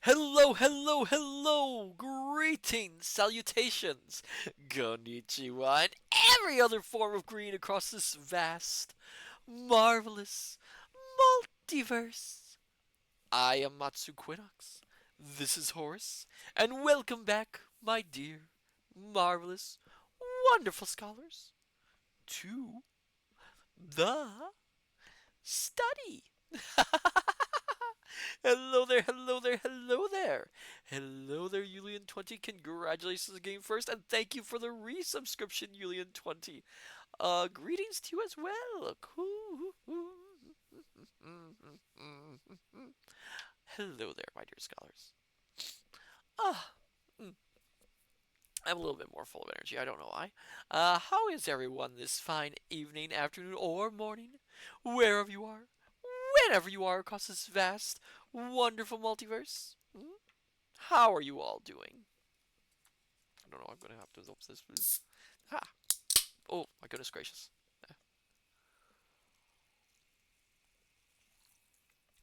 Hello, hello, hello! Greetings, salutations, konnichiwa, and every other form of green across this vast, marvelous multiverse. I am Matsu Quinox. This is Horace, and welcome back, my dear, marvelous, wonderful scholars, to the study. Hello there, hello there, hello there. Hello there, Julian20. Congratulations on getting first, and thank you for the resubscription, Julian20. Greetings to you as well. Hello there, my dear scholars. Ah, mm, I'm a little bit more full of energy. I don't know why. How is everyone this fine evening, afternoon, or morning? Wherever you are, whenever you are across this vast, wonderful multiverse. How are you all doing? I don't know. I'm gonna have to open this. Please. Ha! Oh my goodness gracious!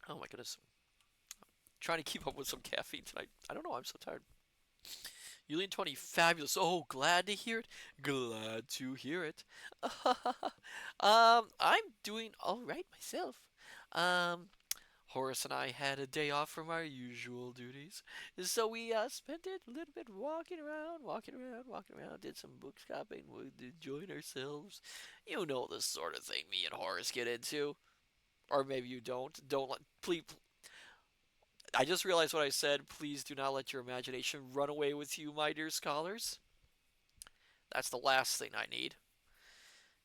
Oh my goodness! Trying to keep up with some caffeine tonight. I don't know. I'm so tired. Julian20, fabulous. Oh, glad to hear it. Glad to hear it. I'm doing all right myself. Um, Horace and I had a day off from our usual duties, so we spent it a little bit walking around, did some book shopping, we enjoyed ourselves. You know the sort of thing me and Horace get into, or maybe you don't. Don't let please. I just realized what I said. Please do not let your imagination run away with you, my dear scholars. That's the last thing I need.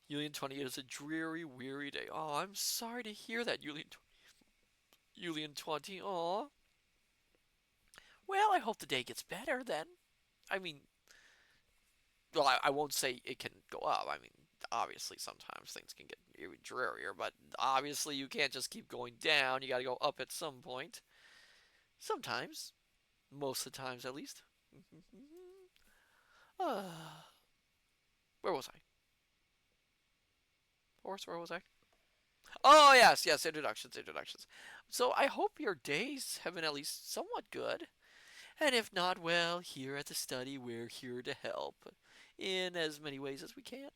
Julian 20, it is a dreary, weary day. Oh, I'm sorry to hear that, Julian 20. Oh, well, I hope the day gets better then. I mean, well, I won't say it can go up. I mean, obviously, sometimes things can get even drearier, but obviously, you can't just keep going down. You got to go up at some point. Sometimes, most of the times at least. Where was I? Horse, where was I? Oh, yes, yes, introductions. So I hope your days have been at least somewhat good. And if not, well, here at the study, we're here to help in as many ways as we can,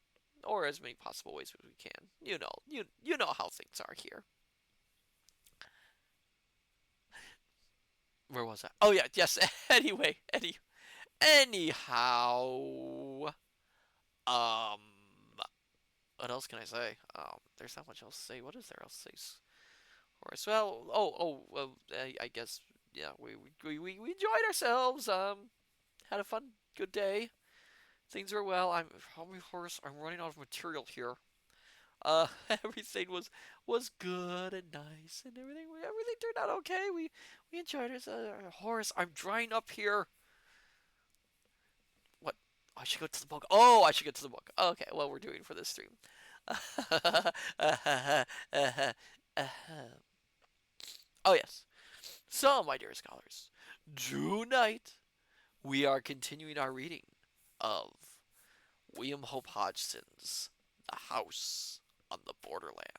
or as many possible ways as we can. You know how things are here. Where was I? Oh yeah, yes. Anyway, anyhow, um, what else can I say? There's not much else to say. What is there else to say? Horace. Well, well, I guess yeah, we enjoyed ourselves. Had a fun, good day. Things are well. How many horse? I'm running out of material here. Everything was good and nice, and everything turned out okay. We enjoyed it. Horace, I'm drying up here. What? I should go to the book. Oh, I should get to the book. Okay, well we're doing for this stream. Oh yes. So, my dear scholars, tonight we are continuing our reading of William Hope Hodgson's The House on the Borderland.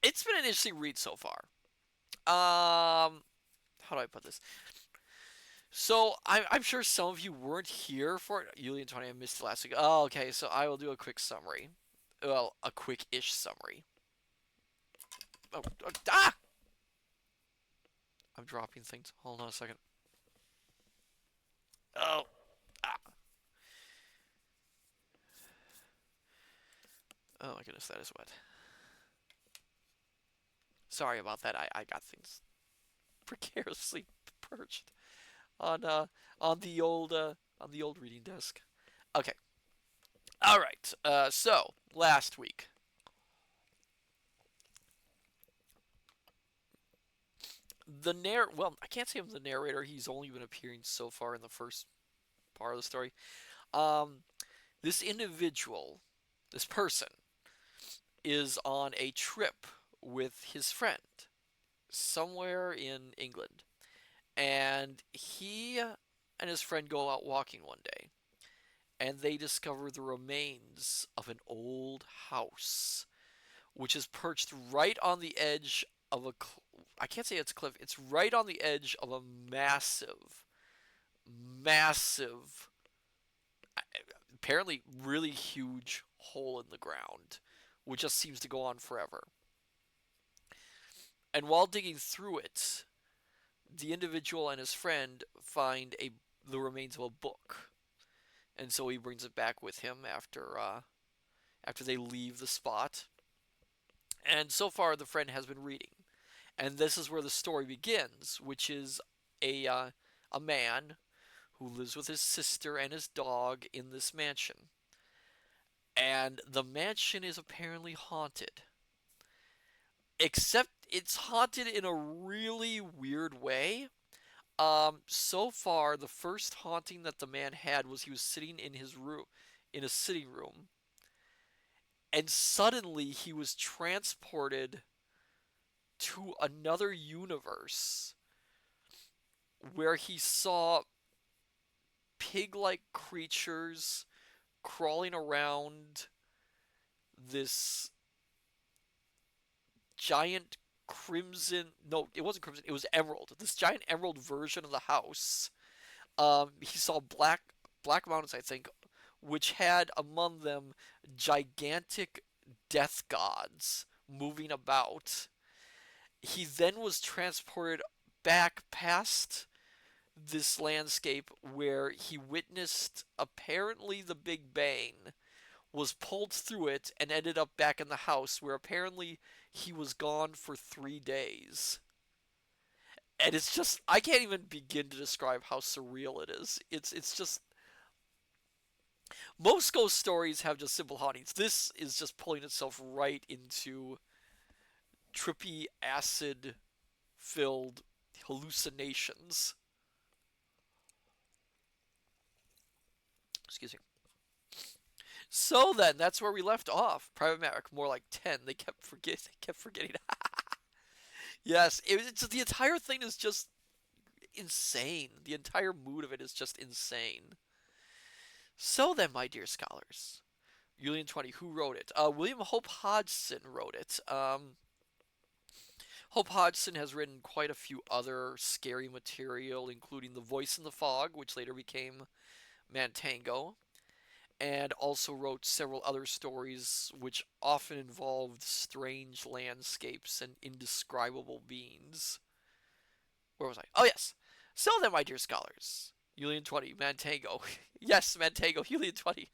It's been an interesting read so far. How do I put this? So I'm sure some of you weren't here for it. Yulia and Tony, I missed it last week. Oh, okay. So I will do a quick summary. Well, a quick-ish summary. Ah! I'm dropping things. Hold on a second. Oh, ah. Oh my goodness, that is wet. Sorry about that. I got things precariously perched on on the old reading desk. Okay. All right. So last week, well, I can't say I'm the narrator. He's only been appearing so far in the first part of the story. Um, this individual, this person, is on a trip with his friend somewhere in England, and he and his friend go out walking one day, and they discover the remains of an old house, which is perched right on the edge of a I can't say it's a cliff. It's right on the edge of a massive, massive, apparently really huge hole in the ground, which just seems to go on forever. And while digging through it, the individual and his friend find the remains of a book, and so he brings it back with him after they leave the spot. And so far, the friend has been reading, and this is where the story begins, which is a man who lives with his sister and his dog in this mansion, and the mansion is apparently haunted. Except it's haunted in a really weird way. So far, the first haunting that the man had was he was sitting in his room, in a sitting room, and suddenly he was transported to another universe where he saw pig-like creatures crawling around this giant crimson, no, it wasn't crimson, it was emerald, this giant emerald version of the house. He saw black mountains, I think, which had among them gigantic death gods moving about. He then was transported back past this landscape where he witnessed apparently the Big Bang, was pulled through it, and ended up back in the house where apparently he was gone for 3 days. And it's just, I can't even begin to describe how surreal it is. It's just, most ghost stories have just simple hauntings. This is just pulling itself right into trippy acid filled hallucinations. Excuse me. So then, that's where we left off. Private Maverick, more like 10. They kept forgetting. Yes, it's the entire thing is just insane. The entire mood of it is just insane. So then, my dear scholars, Julian 20, who wrote it? William Hope Hodgeson wrote it. Hope Hodgson has written quite a few other scary material, including The Voice in the Fog, which later became Mantango, and also wrote several other stories which often involved strange landscapes and indescribable beings. Where was I? Oh, yes. So then, my dear scholars, Julian 20, Mantango. Yes, Mantango, Julian 20.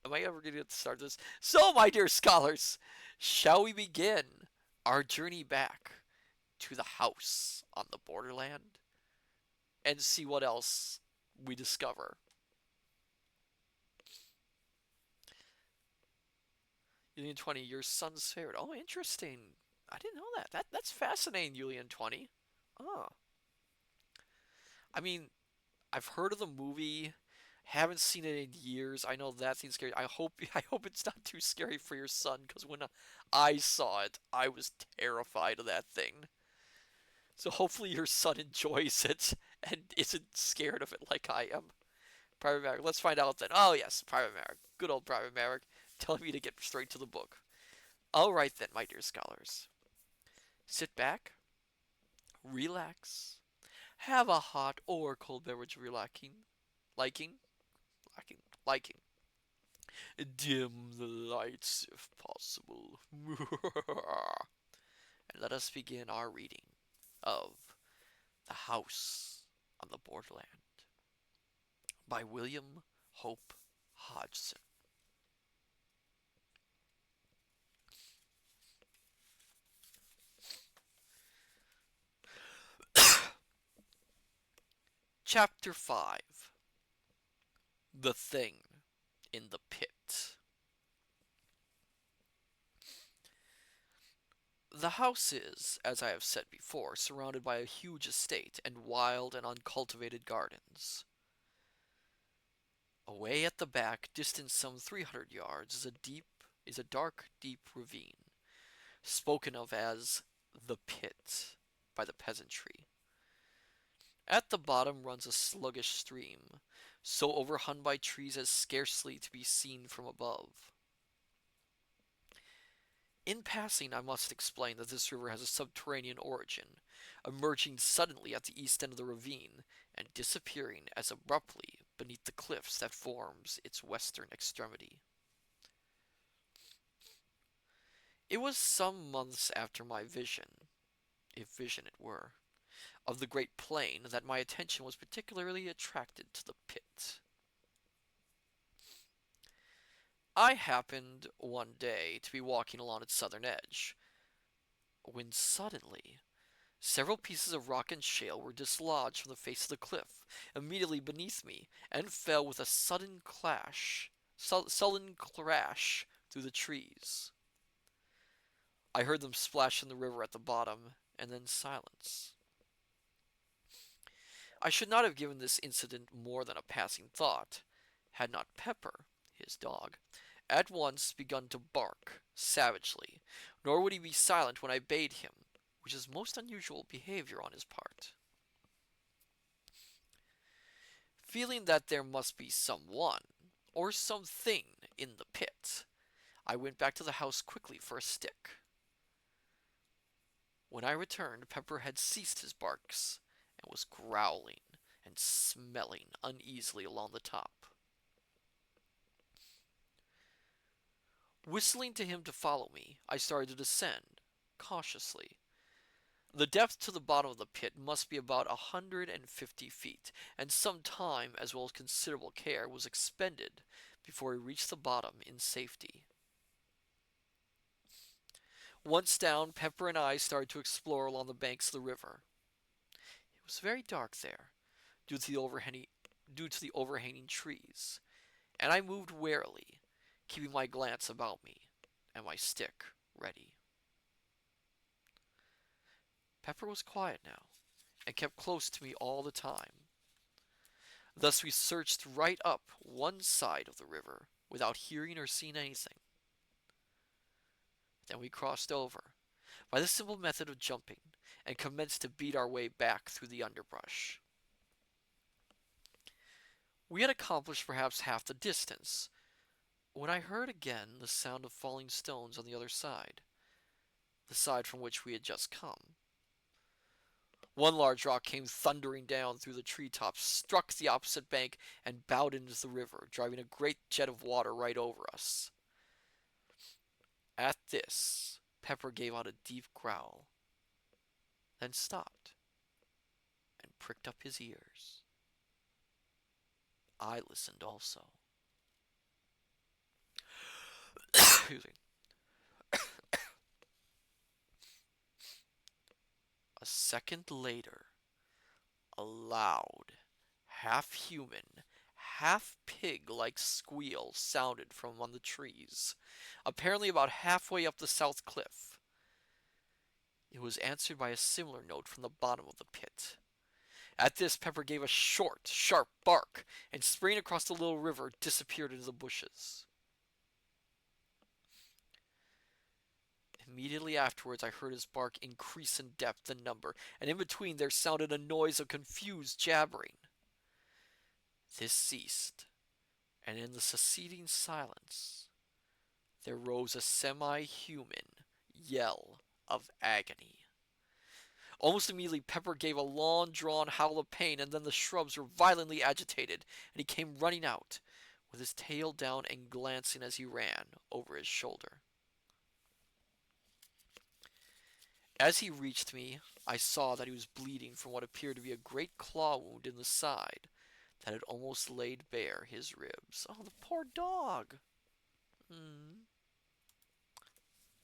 Am I ever going to start this? So, my dear scholars, shall we begin our journey back to the house on the borderland and see what else we discover? Julian 20, your son's favorite. Oh, interesting. I didn't know that. That's fascinating, Julian 20. Oh. I mean, I've heard of the movie, haven't seen it in years. I know that seems scary. I hope it's not too scary for your son, because when I saw it, I was terrified of that thing. So hopefully your son enjoys it and isn't scared of it like I am. Private Maverick. Let's find out then. Oh yes, Private Maverick. Good old Private Maverick, telling me to get straight to the book. All right then, my dear scholars. Sit back, relax, have a hot or cold beverage liking, liking, liking. Dim the lights if possible. And let us begin our reading of The House on the Borderland by William Hope Hodgeson. Chapter 5. The Thing in the Pit. The house is, as I have said before, surrounded by a huge estate and wild and uncultivated gardens. Away at the back, distant some 300 yards, is a dark, deep ravine, spoken of as the pit by the peasantry. At the bottom runs a sluggish stream, so overhung by trees as scarcely to be seen from above. In passing, I must explain that this river has a subterranean origin, emerging suddenly at the east end of the ravine and disappearing as abruptly beneath the cliffs that forms its western extremity. It was some months after my vision, if vision it were, of the great plain that my attention was particularly attracted to the pit. I happened one day to be walking along its southern edge, when suddenly several pieces of rock and shale were dislodged from the face of the cliff immediately beneath me and fell with a sullen crash through the trees. I heard them splash in the river at the bottom, and then silence. I should not have given this incident more than a passing thought, had not Pepper, his dog, at once begun to bark savagely, nor would he be silent when I bade him, which is most unusual behavior on his part. Feeling that there must be someone or something in the pit, I went back to the house quickly for a stick. When I returned, Pepper had ceased his barks and was growling and smelling uneasily along the top. Whistling to him to follow me, I started to descend, cautiously. The depth to the bottom of the pit must be about 150 feet, and some time as well as considerable care was expended before we reached the bottom in safety. Once down, Pepper and I started to explore along the banks of the river. It was very dark there, due to the overhanging trees, and I moved warily, keeping my glance about me and my stick ready. Pepper was quiet now, and kept close to me all the time. Thus we searched right up one side of the river without hearing or seeing anything. Then we crossed over, by the simple method of jumping, and commenced to beat our way back through the underbrush. We had accomplished perhaps half the distance, when I heard again the sound of falling stones on the other side, the side from which we had just come. One large rock came thundering down through the treetops, struck the opposite bank, and bowed into the river, driving a great jet of water right over us. At this, Pepper gave out a deep growl, then stopped and pricked up his ears. I listened also. Excuse me. A second later, a loud, half-human, half-pig-like squeal sounded from among the trees, apparently about halfway up the south cliff. It was answered by a similar note from the bottom of the pit. At this, Pepper gave a short, sharp bark, and springing across the little river, disappeared into the bushes. Immediately afterwards, I heard his bark increase in depth and number, and in between there sounded a noise of confused jabbering. This ceased, and in the succeeding silence, there rose a semi-human yell of agony. Almost immediately, Pepper gave a long-drawn howl of pain, and then the shrubs were violently agitated, and he came running out, with his tail down and glancing as he ran over his shoulder. As he reached me, I saw that he was bleeding from what appeared to be a great claw wound in the side that had almost laid bare his ribs. Oh, the poor dog!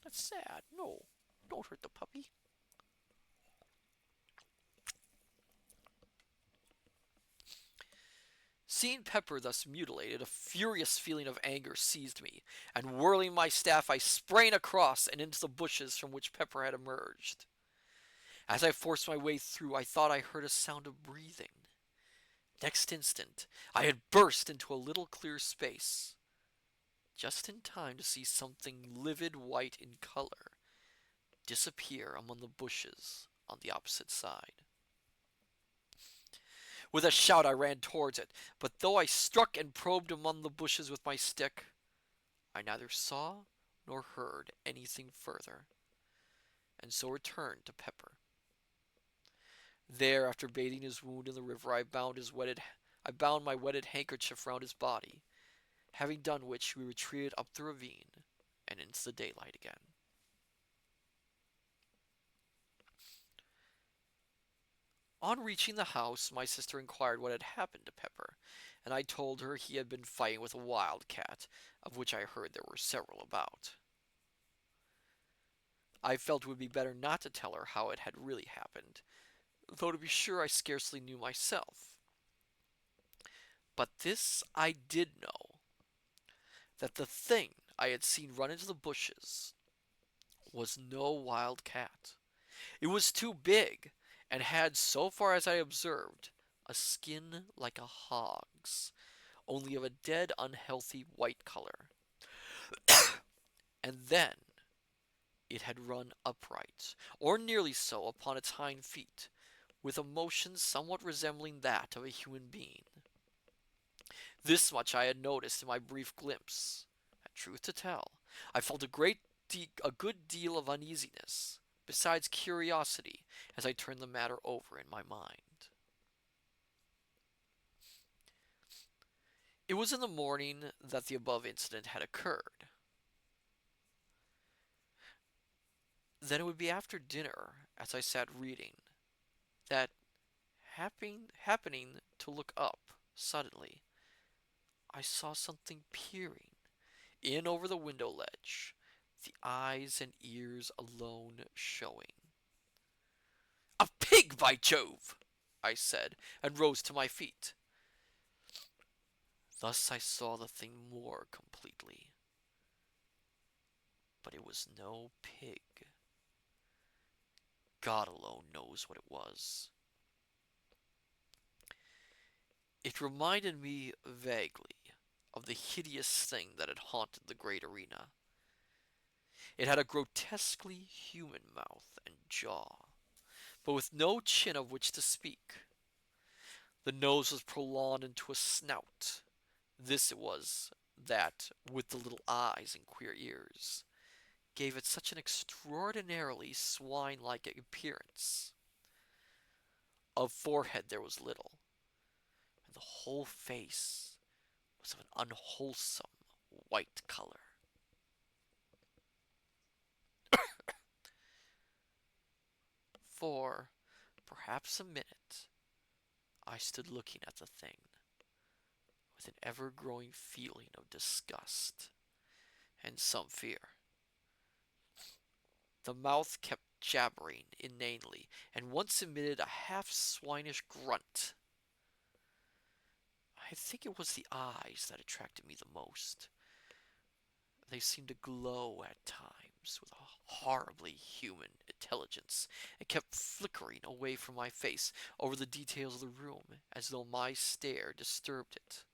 That's sad. No, don't hurt the puppy. Seeing Pepper thus mutilated, a furious feeling of anger seized me, and whirling my staff, I sprang across and into the bushes from which Pepper had emerged. As I forced my way through, I thought I heard a sound of breathing. Next instant, I had burst into a little clear space, just in time to see something livid white in color disappear among the bushes on the opposite side. With a shout, I ran towards it, but though I struck and probed among the bushes with my stick, I neither saw nor heard anything further, and so returned to Pepper. There, after bathing his wound in the river, I bound my wetted handkerchief round his body, having done which we retreated up the ravine and into the daylight again. On reaching the house, my sister inquired what had happened to Pepper, and I told her he had been fighting with a wild cat, of which I heard there were several about. I felt it would be better not to tell her how it had really happened, though to be sure I scarcely knew myself. But this I did know, that the thing I had seen run into the bushes was no wild cat. It was too big, and had, so far as I observed, a skin like a hog's, only of a dead, unhealthy white color. And then it had run upright, or nearly so, upon its hind feet, with a motion somewhat resembling that of a human being. This much I had noticed in my brief glimpse, and truth to tell, I felt a good deal of uneasiness, besides curiosity, as I turned the matter over in my mind. It was in the morning that the above incident had occurred. Then it would be after dinner, as I sat reading, that happening to look up suddenly, I saw something peering in over the window ledge, the eyes and ears alone showing. "A pig, by Jove!" I said, and rose to my feet. Thus I saw the thing more completely. But it was no pig. God alone knows what it was. It reminded me vaguely of the hideous thing that had haunted the great arena. It had a grotesquely human mouth and jaw, but with no chin of which to speak. The nose was prolonged into a snout. This it was that, with the little eyes and queer ears, gave it such an extraordinarily swine-like appearance. Of forehead there was little, and the whole face was of an unwholesome white color. For perhaps a minute I stood looking at the thing, with an ever-growing feeling of disgust and some fear. The mouth kept jabbering inanely, and once emitted a half-swinish grunt. I think it was the eyes that attracted me the most. They seemed to glow at times with a horribly human intelligence, and kept flickering away from my face over the details of the room, as though my stare disturbed it.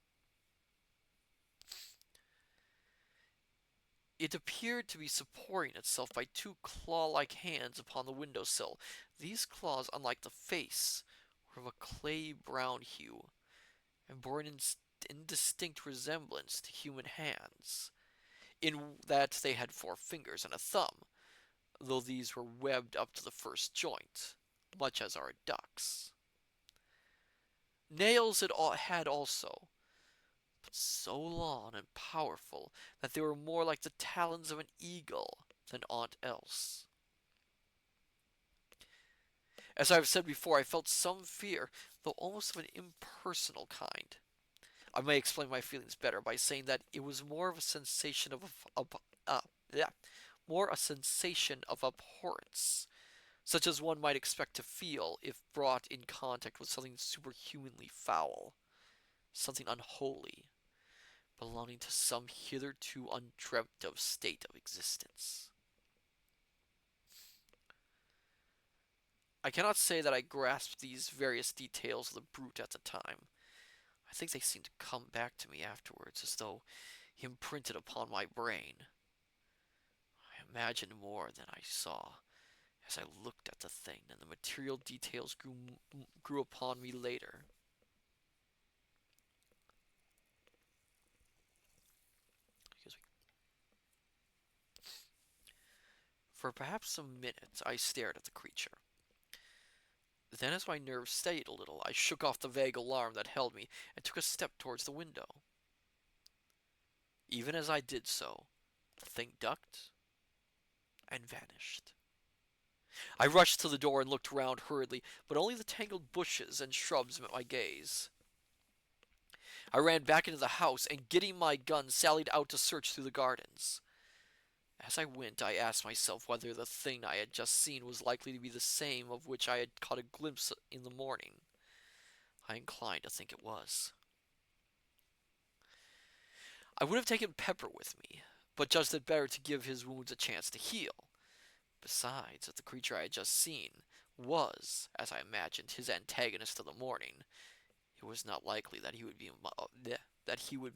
It appeared to be supporting itself by two claw-like hands upon the window sill. These claws, unlike the face, were of a clay-brown hue, and bore an indistinct resemblance to human hands, in that they had 4 fingers and a thumb, though these were webbed up to the first joint, much as are a duck's. Nails it had also, but so long and powerful that they were more like the talons of an eagle than aught else. As I have said before, I felt some fear, though almost of an impersonal kind. I may explain my feelings better by saying that it was more of a sensation more a sensation of abhorrence, such as one might expect to feel if brought in contact with something superhumanly foul, something unholy, belonging to some hitherto undreamt of state of existence. I cannot say that I grasped these various details of the brute at the time. I think they seemed to come back to me afterwards, as though imprinted upon my brain. I imagined more than I saw as I looked at the thing, and the material details grew upon me later. For perhaps a minute I stared at the creature. Then, as my nerves steadied a little, I shook off the vague alarm that held me and took a step towards the window. Even as I did so, the thing ducked and vanished. I rushed to the door and looked around hurriedly, but only the tangled bushes and shrubs met my gaze. I ran back into the house and, getting my gun, sallied out to search through the gardens. As I went, I asked myself whether the thing I had just seen was likely to be the same of which I had caught a glimpse in the morning. I inclined to think it was. I would have taken Pepper with me, but judged it better to give his wounds a chance to heal. Besides, if the creature I had just seen was, as I imagined, his antagonist of the morning, it was not likely that he would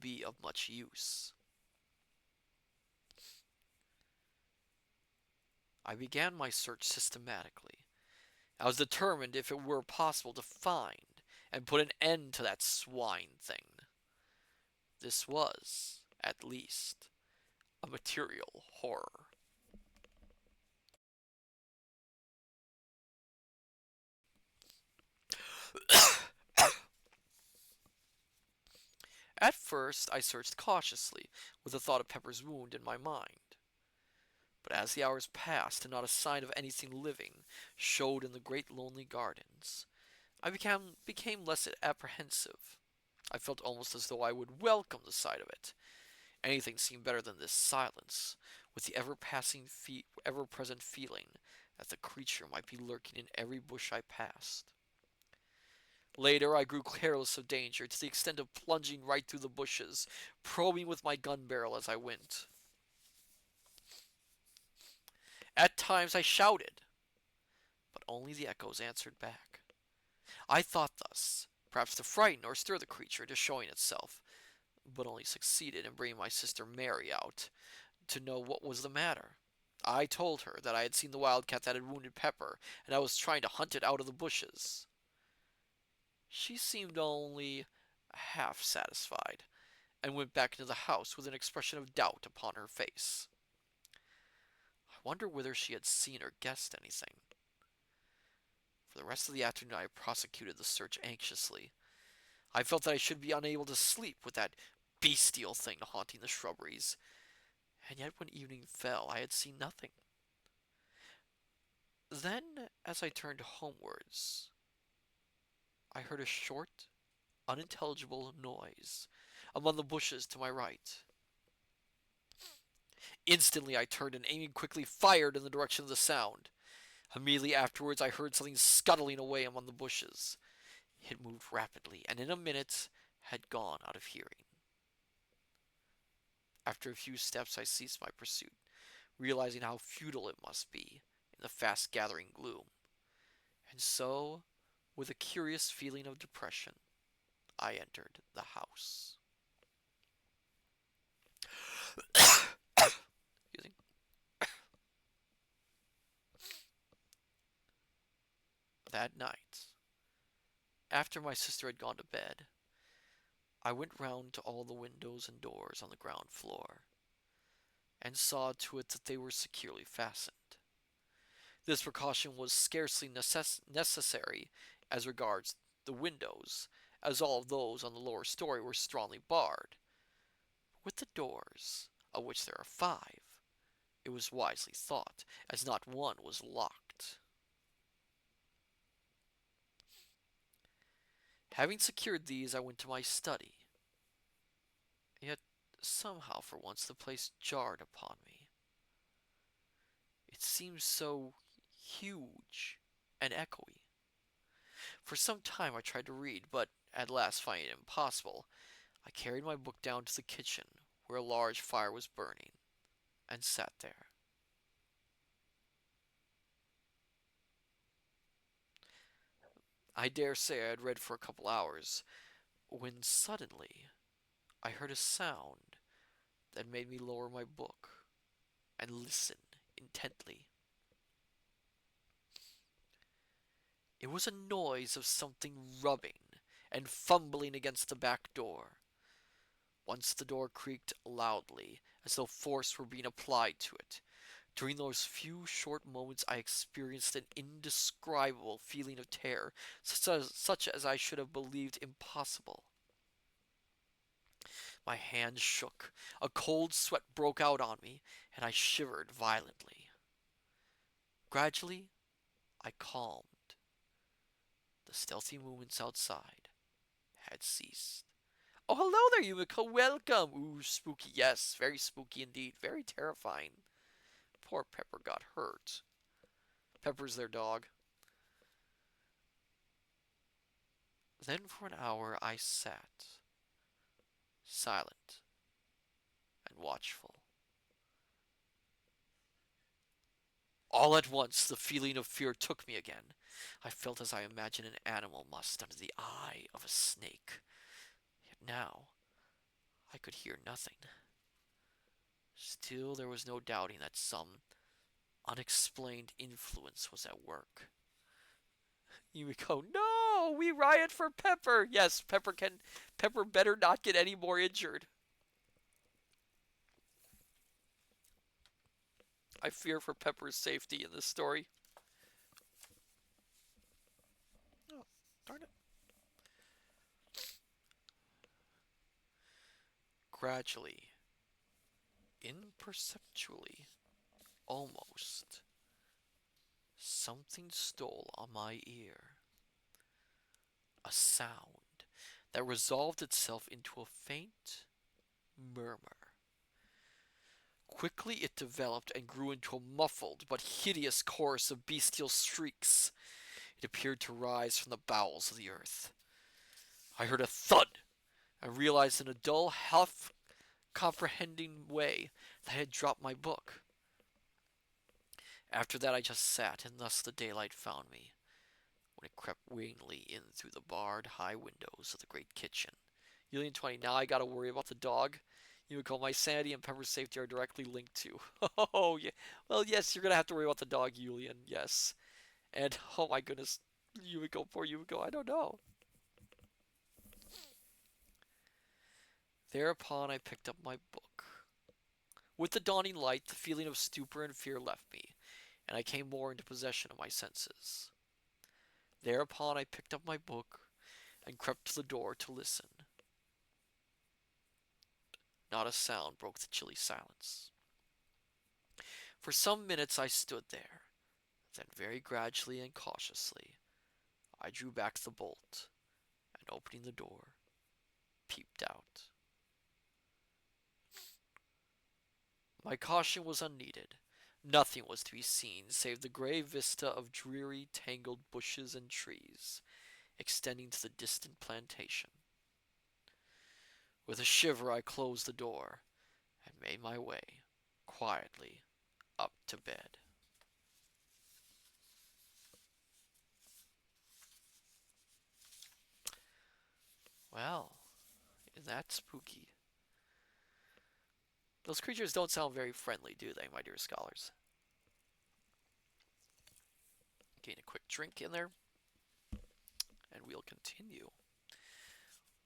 be of much use. I began my search systematically. I was determined, if it were possible, to find and put an end to that swine thing. This was, at least, a material horror. At first, I searched cautiously, with the thought of Pepper's wound in my mind. But as the hours passed and not a sign of anything living showed in the great lonely gardens, I became less apprehensive. I felt almost as though I would welcome the sight of it. Anything seemed better than this silence, with the ever-present feeling that the creature might be lurking in every bush I passed. Later, I grew careless of danger to the extent of plunging right through the bushes, probing with my gun barrel as I went. At times I shouted, but only the echoes answered back. I thought thus, perhaps to frighten or stir the creature to showing itself, but only succeeded in bringing my sister Mary out to know what was the matter. I told her that I had seen the wildcat that had wounded Pepper, and I was trying to hunt it out of the bushes. She seemed only half satisfied, and went back into the house with an expression of doubt upon her face. I wonder whether she had seen or guessed anything. For the rest of the afternoon I prosecuted the search anxiously. I felt that I should be unable to sleep with that bestial thing haunting the shrubberies, and yet when evening fell I had seen nothing. Then, as I turned homewards, I heard a short, unintelligible noise among the bushes to my right. Instantly I turned and, aiming quickly, fired in the direction of the sound. Immediately afterwards I heard something scuttling away among the bushes. It moved rapidly, and in a minute had gone out of hearing. After a few steps I ceased my pursuit, realizing how futile it must be in the fast-gathering gloom. And so, with a curious feeling of depression, I entered the house. That night, after my sister had gone to bed, I went round to all the windows and doors on the ground floor, and saw to it that they were securely fastened. This precaution was scarcely necessary as regards the windows, as all of those on the lower story were strongly barred. But with the doors, of which there are 5, it was wisely thought, as not one was locked. Having secured these, I went to my study. Yet, somehow, for once, the place jarred upon me. It seemed so huge and echoey. For some time I tried to read, but at last, finding it impossible, I carried my book down to the kitchen, where a large fire was burning, and sat there. I dare say I had read for a couple hours, when suddenly I heard a sound that made me lower my book and listen intently. It was a noise of something rubbing and fumbling against the back door. Once the door creaked loudly, as though force were being applied to it. During those few short moments, I experienced an indescribable feeling of terror, such as I should have believed impossible. My hands shook, a cold sweat broke out on me, and I shivered violently. Gradually, I calmed. The stealthy movements outside had ceased. Oh, hello there, Yumiko. Welcome. Ooh, spooky. Yes, very spooky indeed. Very terrifying. Poor Pepper got hurt. Pepper's their dog. Then for an hour I sat, silent and watchful. All at once the feeling of fear took me again. I felt as I imagined an animal must under the eye of a snake. Yet now I could hear nothing. Still there was no doubting that some unexplained influence was at work. Yumiko, no! We riot for Pepper! Yes, Pepper better not get any more injured. I fear for Pepper's safety in this story. Oh, darn it. Gradually, imperceptually, almost, something stole on my ear. A sound that resolved itself into a faint murmur. Quickly it developed and grew into a muffled but hideous chorus of bestial shrieks. It appeared to rise from the bowels of the earth. I heard a thud and realized in a dull, half comprehending way that I had dropped my book. After that I just sat, and thus the daylight found me, when it crept wingingly in through the barred high windows of the great kitchen. Yulian 20, now I gotta worry about the dog. You would call my sanity and Pepper's safety are directly linked to. Oh, yeah. Well, yes, you're gonna have to worry about the dog, Yulian, yes. And, oh my goodness, Yumiko, poor Yumiko, I don't know. Thereupon I picked up my book. With the dawning light, the feeling of stupor and fear left me, and I came more into possession of my senses. Thereupon I picked up my book and crept to the door to listen. Not a sound broke the chilly silence. For some minutes I stood there, then very gradually and cautiously I drew back the bolt, and opening the door, peeped out. My caution was unneeded. Nothing was to be seen save the grey vista of dreary, tangled bushes and trees, extending to the distant plantation. With a shiver I closed the door, and made my way, quietly, up to bed. Well, isn't that spooky? Those creatures don't sound very friendly, do they, my dear scholars? Gain a quick drink in there, and we'll continue.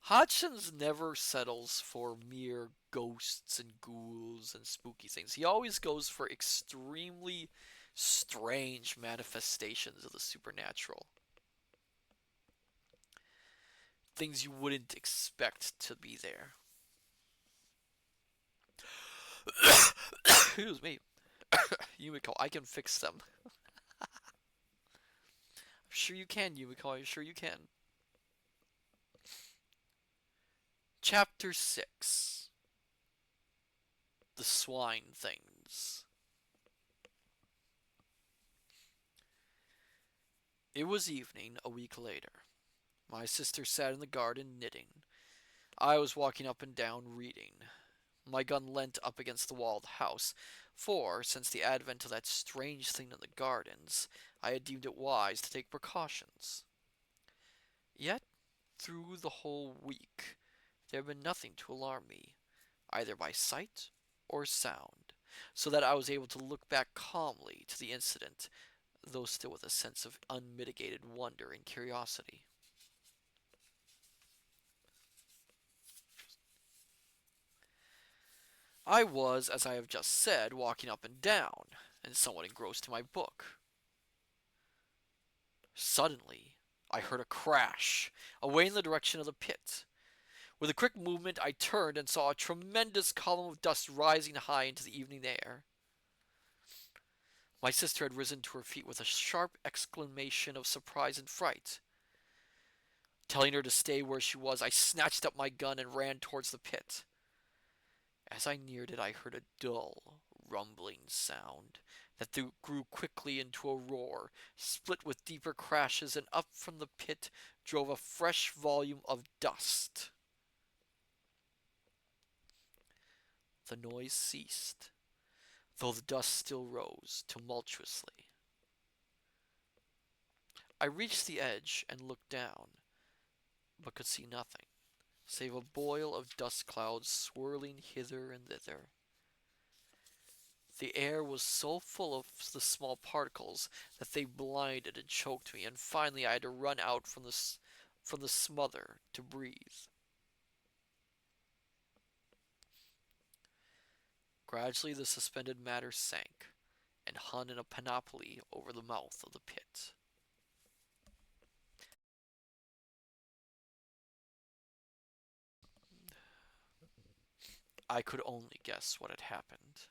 Hodgson's never settles for mere ghosts and ghouls and spooky things. He always goes for extremely strange manifestations of the supernatural. Things you wouldn't expect to be there. Excuse me. Yumiko, I can fix them. I'm sure you can, Yumiko. I'm sure you can. Chapter 6. The Swine Things. It was evening, a week later. My sister sat in the garden knitting. I was walking up and down reading. My gun leant up against the wall of the house, for, since the advent of that strange thing in the gardens, I had deemed it wise to take precautions. Yet, through the whole week, there had been nothing to alarm me, either by sight or sound, so that I was able to look back calmly to the incident, though still with a sense of unmitigated wonder and curiosity. I was, as I have just said, walking up and down, and somewhat engrossed in my book. Suddenly, I heard a crash away in the direction of the pit. With a quick movement, I turned and saw a tremendous column of dust rising high into the evening air. My sister had risen to her feet with a sharp exclamation of surprise and fright. Telling her to stay where she was, I snatched up my gun and ran towards the pit. As I neared it, I heard a dull, rumbling sound that grew quickly into a roar, split with deeper crashes, and up from the pit drove a fresh volume of dust. The noise ceased, though the dust still rose tumultuously. I reached the edge and looked down, but could see nothing, save a boil of dust clouds swirling hither and thither. The air was so full of the small particles that they blinded and choked me, and finally I had to run out from the smother to breathe. Gradually the suspended matter sank and hung in a panoply over the mouth of the pit. I could only guess what had happened.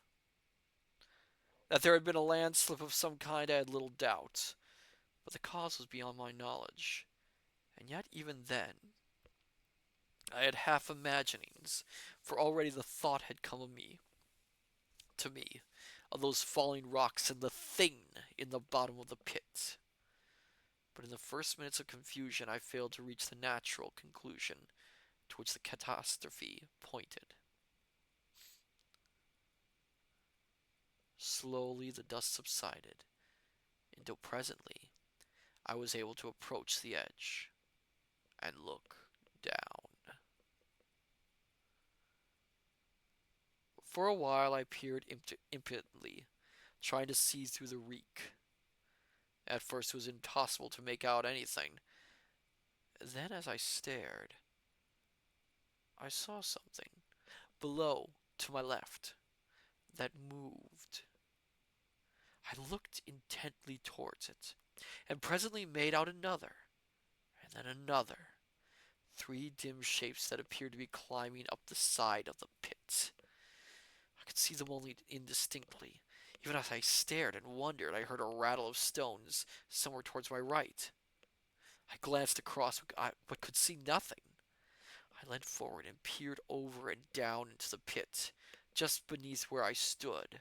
That there had been a landslip of some kind I had little doubt, but the cause was beyond my knowledge, and yet even then I had half imaginings, for already the thought had come to me, of those falling rocks and the thing in the bottom of the pit. But in the first minutes of confusion I failed to reach the natural conclusion to which the catastrophe pointed. Slowly the dust subsided, until presently I was able to approach the edge and look down. For a while I peered impotently, trying to see through the reek. At first it was impossible to make out anything. Then as I stared, I saw something below to my left that moved. I looked intently towards it, and presently made out another, and then another, 3 dim shapes that appeared to be climbing up the side of the pit. I could see them only indistinctly. Even as I stared and wondered, I heard a rattle of stones somewhere towards my right. I glanced across, but could see nothing. I leant forward and peered over and down into the pit, just beneath where I stood,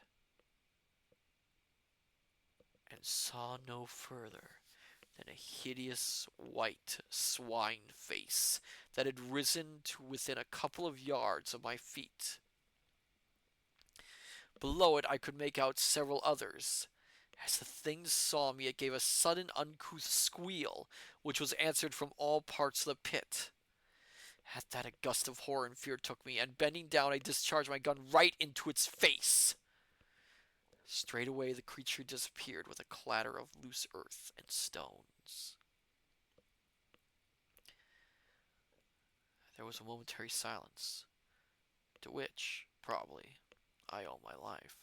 and saw no further than a hideous white swine face that had risen to within a couple of yards of my feet. Below it I could make out several others. As the thing saw me, it gave a sudden uncouth squeal, which was answered from all parts of the pit. At that a gust of horror and fear took me, and bending down I discharged my gun right into its face. Straightway the creature disappeared with a clatter of loose earth and stones. There was a momentary silence, to which, probably, I owe my life.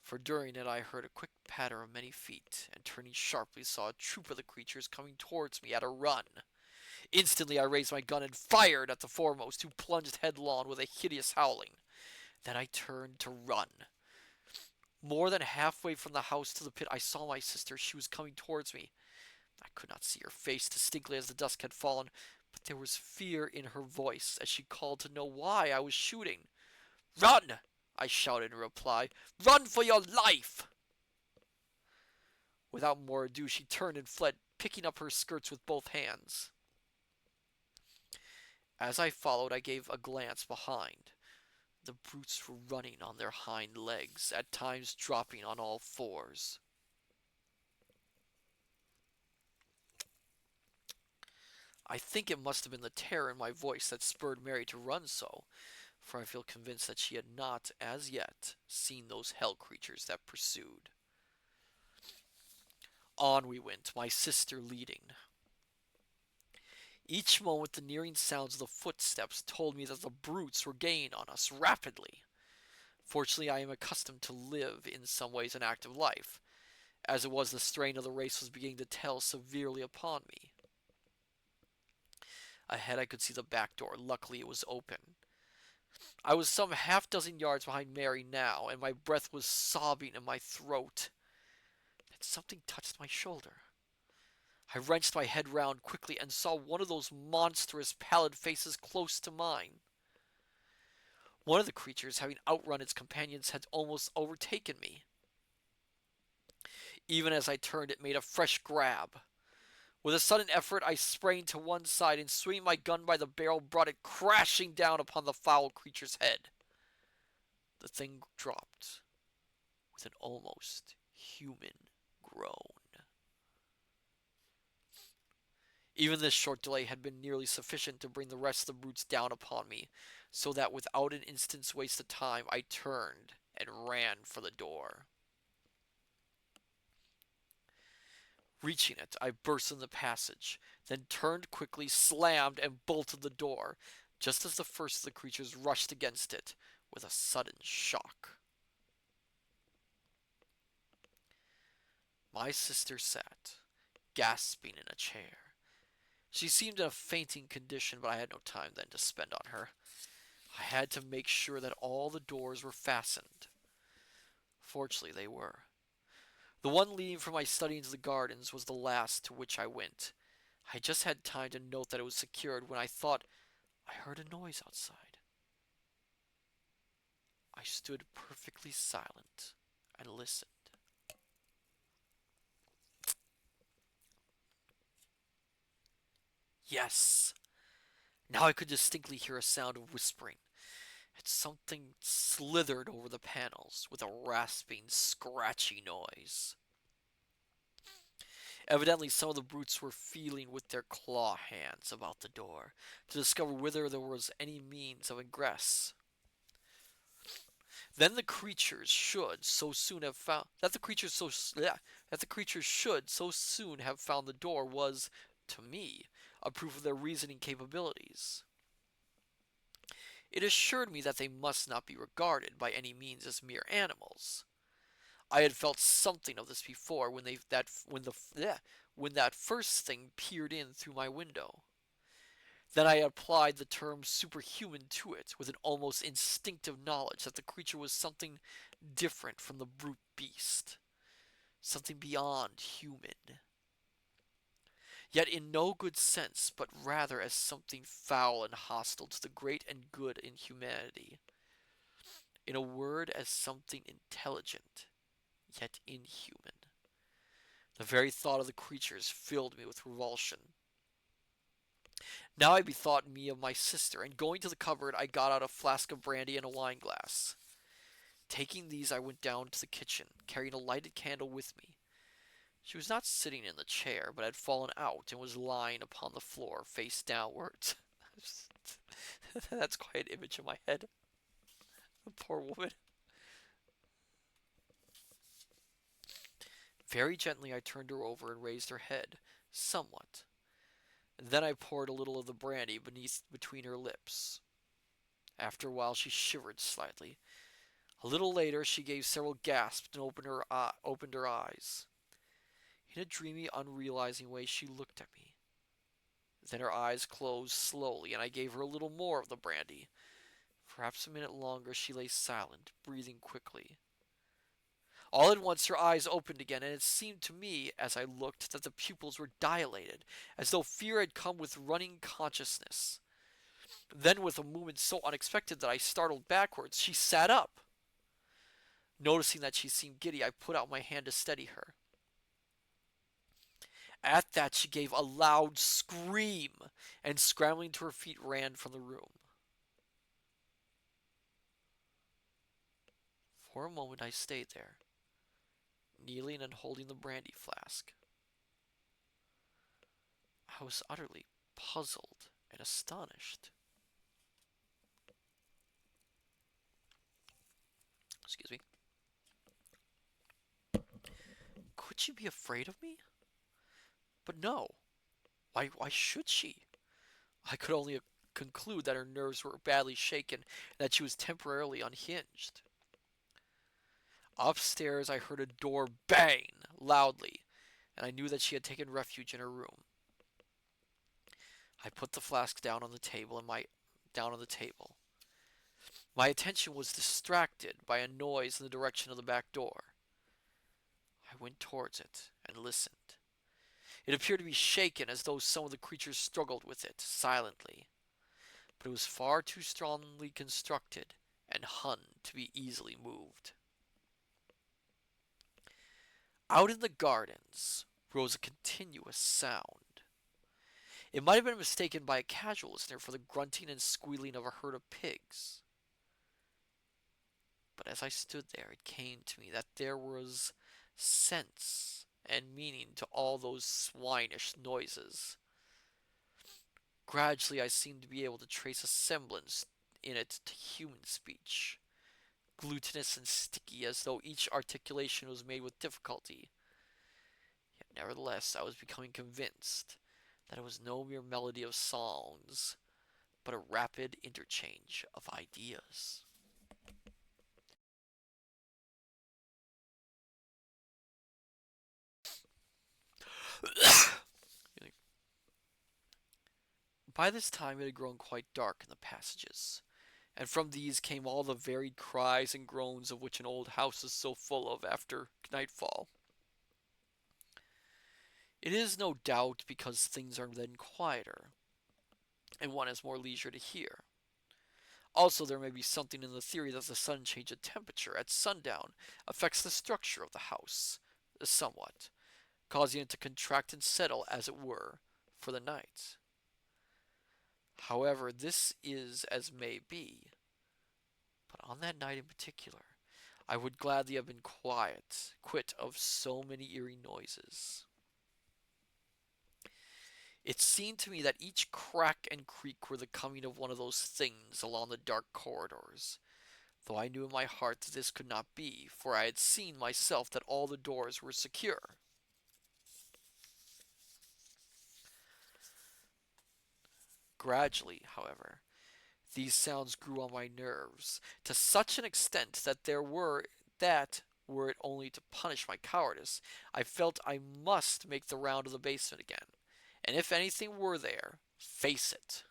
For during it I heard a quick patter of many feet, and turning sharply saw a troop of the creatures coming towards me at a run. Instantly I raised my gun and fired at the foremost, who plunged headlong with a hideous howling. Then I turned to run. More than halfway from the house to the pit I saw my sister. She was coming towards me. I could not see her face distinctly as the dusk had fallen, but there was fear in her voice as she called to know why I was shooting. "Run!" I shouted in reply. "Run for your life!" Without more ado, she turned and fled, picking up her skirts with both hands. As I followed, I gave a glance behind. The brutes were running on their hind legs, at times dropping on all fours. I think it must have been the terror in my voice that spurred Mary to run so, for I feel convinced that she had not, as yet, seen those hell creatures that pursued. On we went, my sister leading. Each moment the nearing sounds of the footsteps told me that the brutes were gaining on us rapidly. Fortunately, I am accustomed to live in some ways an active life. As it was, the strain of the race was beginning to tell severely upon me. Ahead, I could see the back door. Luckily, it was open. I was some half dozen yards behind Mary now, and my breath was sobbing in my throat. Then something touched my shoulder. I wrenched my head round quickly and saw one of those monstrous, pallid faces close to mine. One of the creatures, having outrun its companions, had almost overtaken me. Even as I turned, it made a fresh grab. With a sudden effort, I sprang to one side and, swinging my gun by the barrel, brought it crashing down upon the foul creature's head. The thing dropped with an almost human groan. Even this short delay had been nearly sufficient to bring the rest of the brutes down upon me, so that without an instant's waste of time, I turned and ran for the door. Reaching it, I burst in the passage, then turned quickly, slammed, and bolted the door, just as the first of the creatures rushed against it with a sudden shock. My sister sat, gasping in a chair. She seemed in a fainting condition, but I had no time then to spend on her. I had to make sure that all the doors were fastened. Fortunately, they were. The one leading from my study into the gardens was the last to which I went. I just had time to note that it was secured when I thought I heard a noise outside. I stood perfectly silent and listened. Yes! Now I could distinctly hear a sound of whispering, and something slithered over the panels with a rasping, scratchy noise. Evidently, some of the brutes were feeling with their claw hands about the door to discover whether there was any means of ingress. Then the creatures should so soon have found that the creatures so yeah, that the creatures should so soon have found the door was, to me, a proof of their reasoning capabilities. It assured me that they must not be regarded by any means as mere animals. I had felt something of this before when that first thing peered in through my window. Then I applied the term superhuman to it with an almost instinctive knowledge that the creature was something different from the brute beast, something beyond human. Yet in no good sense, but rather as something foul and hostile to the great and good in humanity. In a word, as something intelligent, yet inhuman. The very thought of the creatures filled me with revulsion. Now I bethought me of my sister, and going to the cupboard, I got out a flask of brandy and a wine glass. Taking these, I went down to the kitchen, carrying a lighted candle with me. She was not sitting in the chair, but had fallen out and was lying upon the floor, face downwards. That's quite an image in my head. The poor woman. Very gently I turned her over and raised her head, somewhat. And then I poured a little of the brandy between her lips. After a while she shivered slightly. A little later she gave several gasps and opened her eyes. In a dreamy, unrealizing way she looked at me. Then her eyes closed slowly, and I gave her a little more of the brandy. Perhaps a minute longer she lay silent, breathing quickly. All at once her eyes opened again, and it seemed to me, as I looked, that the pupils were dilated, as though fear had come with running consciousness. Then, with a movement so unexpected that I startled backwards, she sat up. Noticing that she seemed giddy, I put out my hand to steady her. At that she gave a loud scream, and scrambling to her feet ran from the room. For a moment I stayed there, kneeling and holding the brandy flask. I was utterly puzzled and astonished. Excuse me. Could she be afraid of me? But no. Why should she? I could only conclude that her nerves were badly shaken and that she was temporarily unhinged. Upstairs, I heard a door bang loudly, and I knew that she had taken refuge in her room. I put the flask down on the table and my down on the table. My attention was distracted by a noise in the direction of the back door. I went towards it and listened. It appeared to be shaken as though some of the creatures struggled with it silently, but it was far too strongly constructed and hung to be easily moved. Out in the gardens rose a continuous sound. It might have been mistaken by a casual listener for the grunting and squealing of a herd of pigs. But as I stood there, it came to me that there was sense and meaning to all those swinish noises. Gradually, I seemed to be able to trace a semblance in it to human speech, glutinous and sticky as though each articulation was made with difficulty. Yet nevertheless, I was becoming convinced that it was no mere melody of songs, but a rapid interchange of ideas. By this time it had grown quite dark in the passages, and from these came all the varied cries and groans of which an old house is so full of after nightfall. It is no doubt because things are then quieter, and one has more leisure to hear. Also, there may be something in the theory that the sun change of temperature at sundown affects the structure of the house somewhat, causing it to contract and settle, as it were, for the night. However, this is as may be, but on that night in particular, I would gladly have been quit of so many eerie noises. It seemed to me that each crack and creak were the coming of one of those things along the dark corridors, though I knew in my heart that this could not be, for I had seen myself that all the doors were secure. Gradually, however, these sounds grew on my nerves to such an extent that were it only to punish my cowardice, I felt I must make the round of the basement again, and if anything were there, face it.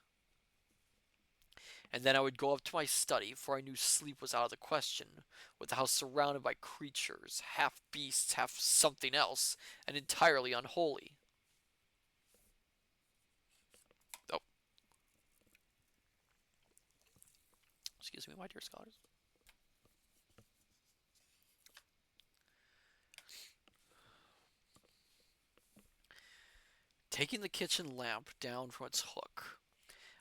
And then I would go up to my study, for I knew sleep was out of the question, with the house surrounded by creatures, half beasts, half something else, and entirely unholy. Oh, excuse me, my dear scholars. Taking the kitchen lamp down from its hook,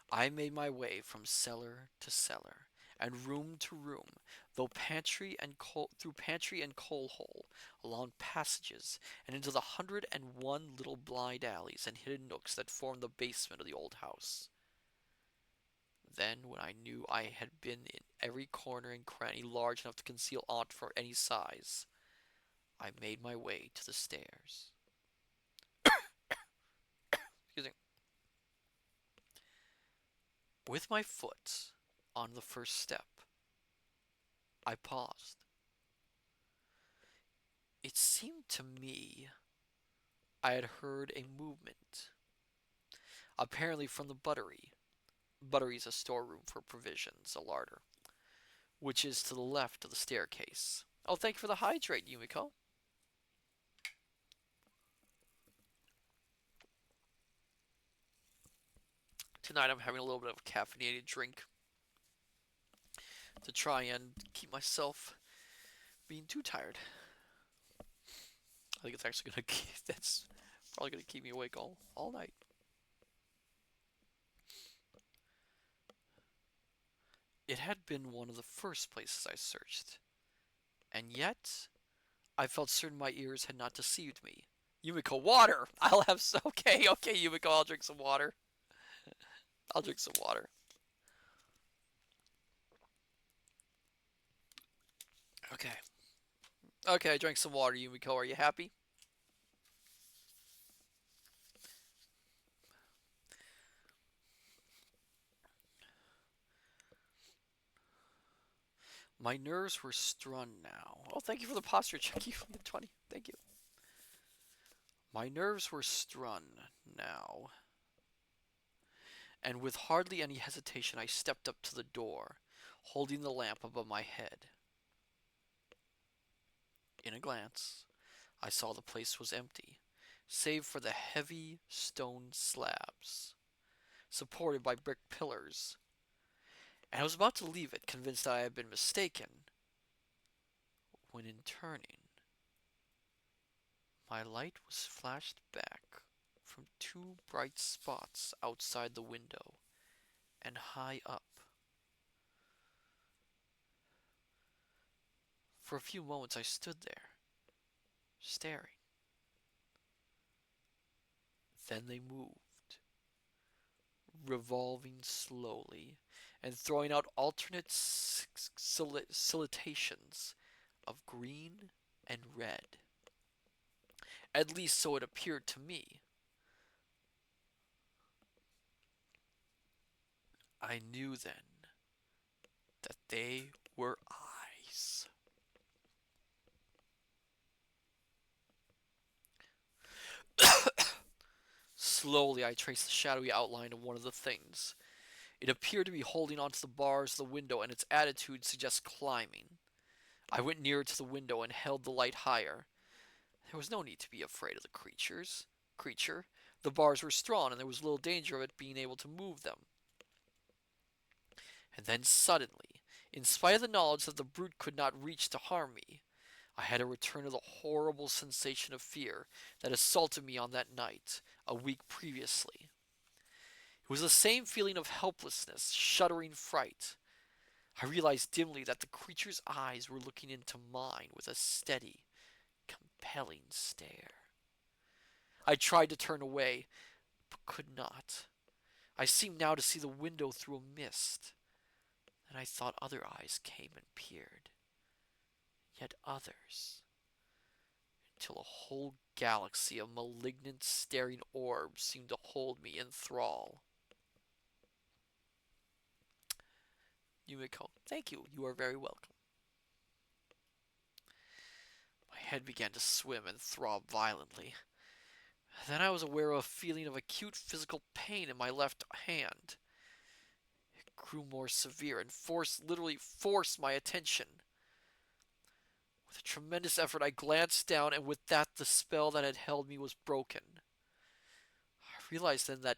I made my way from cellar to cellar, and room to room, through pantry and coal hole, along passages, and into the 101 little blind alleys and hidden nooks that formed the basement of the old house. Then, when I knew I had been in every corner and cranny large enough to conceal aught for any size, I made my way to the stairs. Excuse me. With my foot on the first step, I paused. It seemed to me I had heard a movement, apparently from the buttery. Buttery's a storeroom for provisions, a larder, which is to the left of the staircase. Oh, thank you for the hydrate, Yumiko. Tonight I'm having a little bit of a caffeinated drink to try and keep myself being too tired. I think it's actually that's probably gonna keep me awake all night. It had been one of the first places I searched, and yet I felt certain my ears had not deceived me. Yumiko, water! I'll have some. Okay, okay, Yumiko, I'll drink some water. I'll drink some water. Okay. Okay, I drank some water, Yumiko. Are you happy? My nerves were strung now. Oh, thank you for the posture check. You from the 20. Thank you. My nerves were strung now, and with hardly any hesitation, I stepped up to the door, holding the lamp above my head. In a glance, I saw the place was empty, save for the heavy stone slabs, supported by brick pillars, and I was about to leave it, convinced that I had been mistaken, when in turning, my light was flashed back from two bright spots outside the window and high up. For a few moments I stood there, staring. Then they moved, revolving slowly and throwing out alternate scintillations of green and red. At least so it appeared to me. I knew then that they were eyes. Slowly I traced the shadowy outline of one of the things. It appeared to be holding onto the bars of the window, and its attitude suggests climbing. I went nearer to the window and held the light higher. There was no need to be afraid of the creature. The bars were strong, and there was little danger of it being able to move them. And then suddenly, in spite of the knowledge that the brute could not reach to harm me, I had a return of the horrible sensation of fear that assaulted me on that night, a week previously. It was the same feeling of helplessness, shuddering fright. I realized dimly that the creature's eyes were looking into mine with a steady, compelling stare. I tried to turn away, but could not. I seemed now to see the window through a mist. Then I thought other eyes came and peered. Yet others, until a whole galaxy of malignant staring orbs seemed to hold me in thrall. Yumiko, thank you. You are very welcome. My head began to swim and throb violently. Then I was aware of a feeling of acute physical pain in my left hand. It grew more severe and literally forced my attention. With a tremendous effort, I glanced down, and with that, the spell that had held me was broken. I realized then that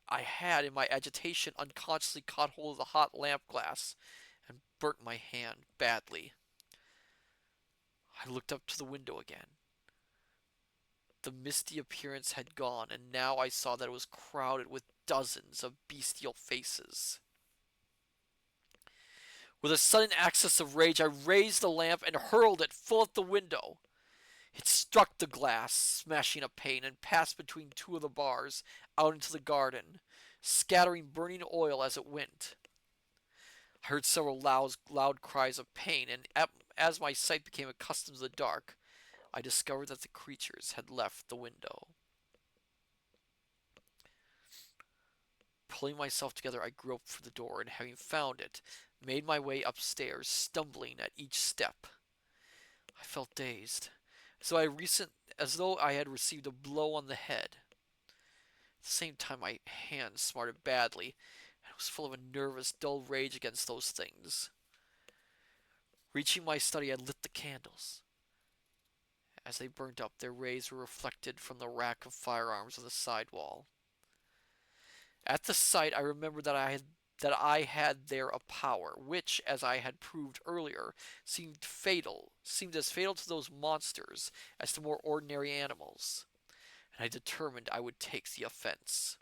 I had, in my agitation, unconsciously caught hold of the hot lamp glass and burnt my hand badly. I looked up to the window again. The misty appearance had gone, and now I saw that it was crowded with dozens of bestial faces. With a sudden access of rage, I raised the lamp and hurled it full at the window. It struck the glass, smashing a pane, and passed between two of the bars out into the garden, scattering burning oil as it went. I heard several loud cries of pain, and as my sight became accustomed to the dark, I discovered that the creatures had left the window. Pulling myself together, I groped for the door, and having found it, made my way upstairs, stumbling at each step. I felt dazed, as though I had received a blow on the head. At the same time, my hand smarted badly, and I was full of a nervous, dull rage against those things. Reaching my study, I lit the candles. As they burnt up, their rays were reflected from the rack of firearms on the side wall. At the sight, I remembered that I had there a power which, as I had proved earlier, seemed as fatal to those monsters as to more ordinary animals, and I determined I would take the offense.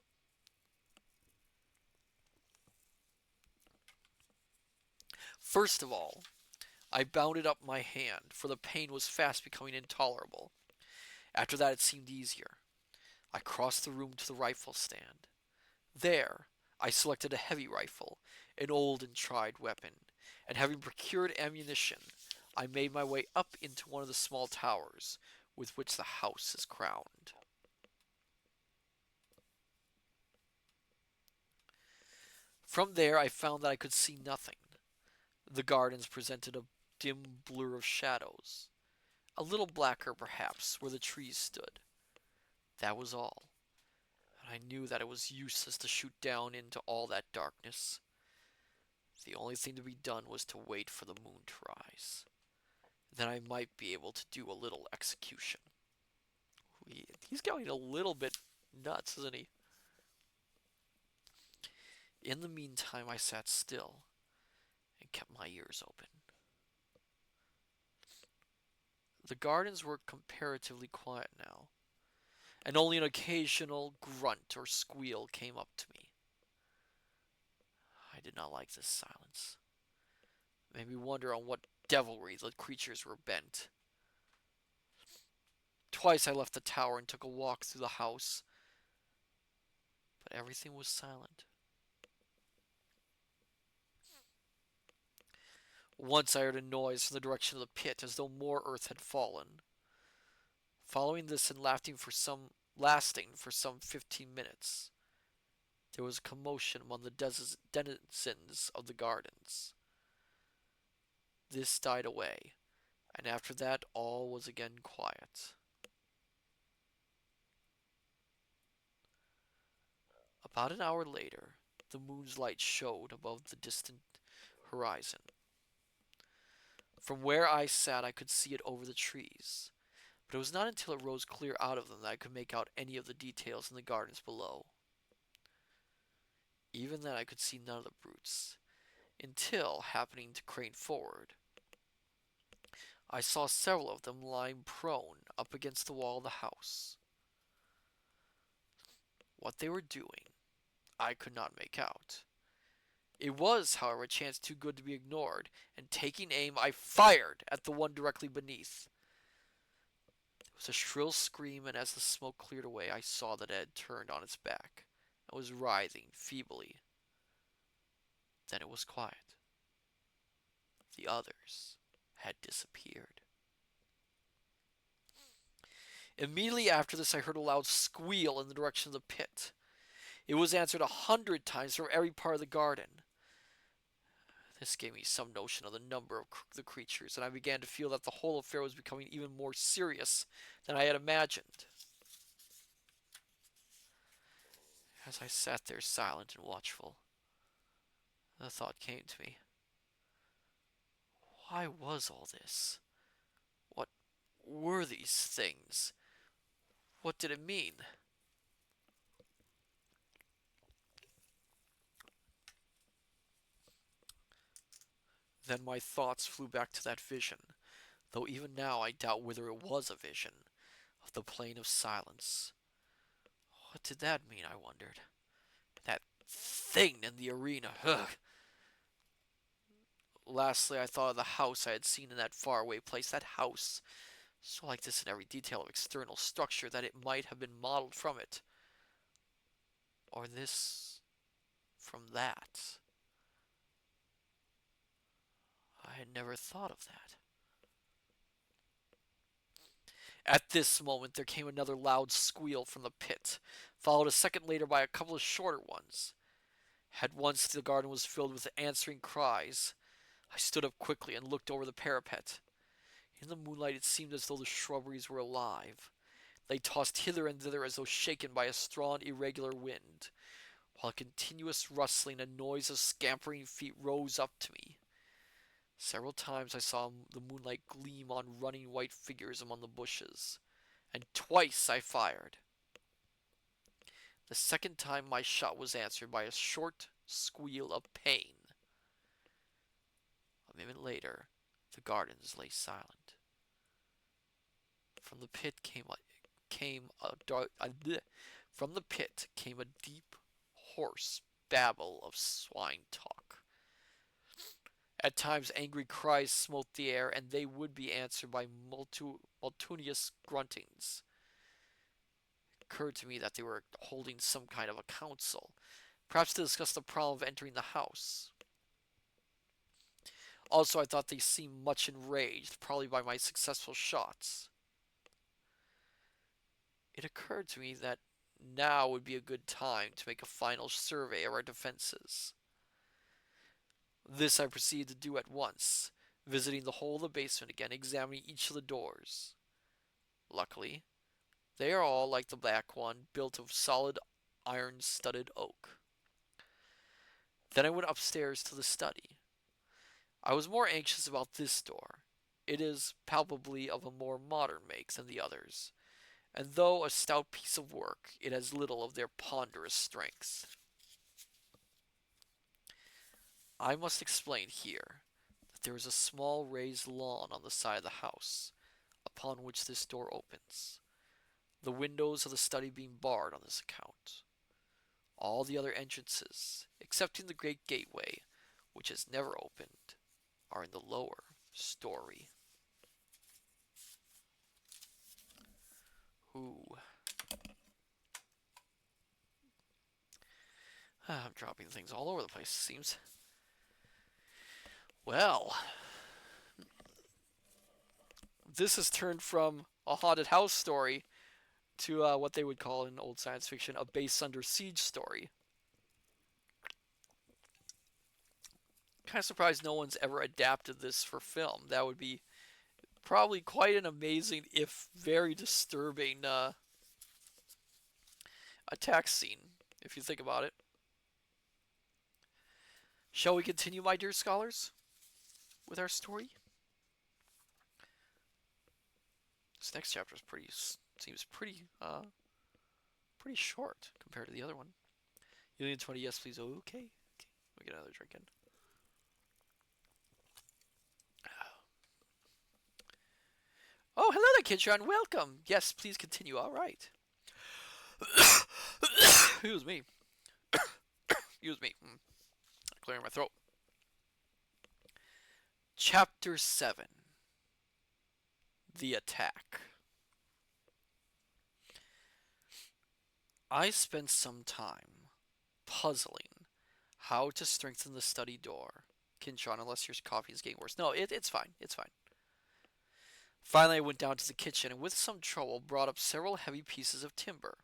First of all, I bounded up my hand, for the pain was fast becoming intolerable. After that it seemed easier. I crossed the room to the rifle stand. There, I selected a heavy rifle, an old and tried weapon, and having procured ammunition, I made my way up into one of the small towers with which the house is crowned. From there I found that I could see nothing. The gardens presented a dim blur of shadows, a little blacker perhaps where the trees stood. That was all, and I knew that it was useless to shoot down into all that darkness. The only thing to be done was to wait for the moon to rise. Then I might be able to do a little execution. He's going a little bit nuts, isn't he? In the meantime, I sat still and kept my ears open. The gardens were comparatively quiet now, and only an occasional grunt or squeal came up to me. I did not like this silence. It made me wonder on what devilry the creatures were bent. Twice I left the tower and took a walk through the house, but everything was silent. Once I heard a noise from the direction of the pit, as though more earth had fallen. Following this and lasting for some 15 minutes, there was a commotion among the denizens of the gardens. This died away, and after that all was again quiet. About an hour later, the moon's light showed above the distant horizon. From where I sat, I could see it over the trees, but it was not until it rose clear out of them that I could make out any of the details in the gardens below. Even then, I could see none of the brutes, until, happening to crane forward, I saw several of them lying prone up against the wall of the house. What they were doing, I could not make out. It was, however, a chance too good to be ignored, and taking aim, I fired at the one directly beneath. There was a shrill scream, and as the smoke cleared away, I saw that it had turned on its back and was writhing feebly. Then it was quiet. The others had disappeared. Immediately after this, I heard a loud squeal in the direction of the pit. It was answered 100 times from every part of the garden. This gave me some notion of the number of the creatures, and I began to feel that the whole affair was becoming even more serious than I had imagined. As I sat there silent and watchful, the thought came to me. Why was all this? What were these things? What did it mean? Then my thoughts flew back to that vision, though even now I doubt whether it was a vision, of the plane of silence. What did that mean, I wondered? That thing in the arena. Ugh. Lastly, I thought of the house I had seen in that faraway place. That house, so like this in every detail of external structure that it might have been modeled from it. Or this from that. I had never thought of that. At this moment, there came another loud squeal from the pit, followed a second later by a couple of shorter ones. At once the garden was filled with answering cries. I stood up quickly and looked over the parapet. In the moonlight it seemed as though the shrubberies were alive. They tossed hither and thither as though shaken by a strong, irregular wind, while a continuous rustling and noise of scampering feet rose up to me. Several times I saw the moonlight gleam on running white figures among the bushes, and twice I fired. The second time my shot was answered by a short squeal of pain. A minute later, the gardens lay silent. From the pit came a deep, hoarse babble of swine talk. At times angry cries smote the air, and they would be answered by multitudinous gruntings. It occurred to me that they were holding some kind of a council, perhaps to discuss the problem of entering the house. Also, I thought they seemed much enraged, probably by my successful shots. It occurred to me that now would be a good time to make a final survey of our defenses. This I proceeded to do at once, visiting the whole of the basement again, examining each of the doors. Luckily, they are all like the back one, built of solid iron-studded oak. Then I went upstairs to the study. I was more anxious about this door. It is palpably of a more modern make than the others, and though a stout piece of work, it has little of their ponderous strength. I must explain here that there is a small raised lawn on the side of the house, upon which this door opens, the windows of the study being barred on this account. All the other entrances, excepting the great gateway, which is never opened, are in the lower story. Ooh. I'm dropping things all over the place, it seems. Well, this has turned from a haunted house story to what they would call in old science fiction a base under siege story. Kind of surprised no one's ever adapted this for film. That would be probably quite an amazing, if very disturbing, attack scene, if you think about it. Shall we continue, my dear scholars, with our story? This next chapter is seems pretty short compared to the other one. You need 20, yes, please. Okay. We get another drink in. Oh, hello there, Kidron. Welcome. Yes, please continue. All right. Excuse me. Excuse me. Clearing my throat. Chapter 7. The Attack. I spent some time puzzling how to strengthen the study door. Kintron, unless your coffee is getting worse. No, it's fine. It's fine. Finally, I went down to the kitchen and with some trouble brought up several heavy pieces of timber.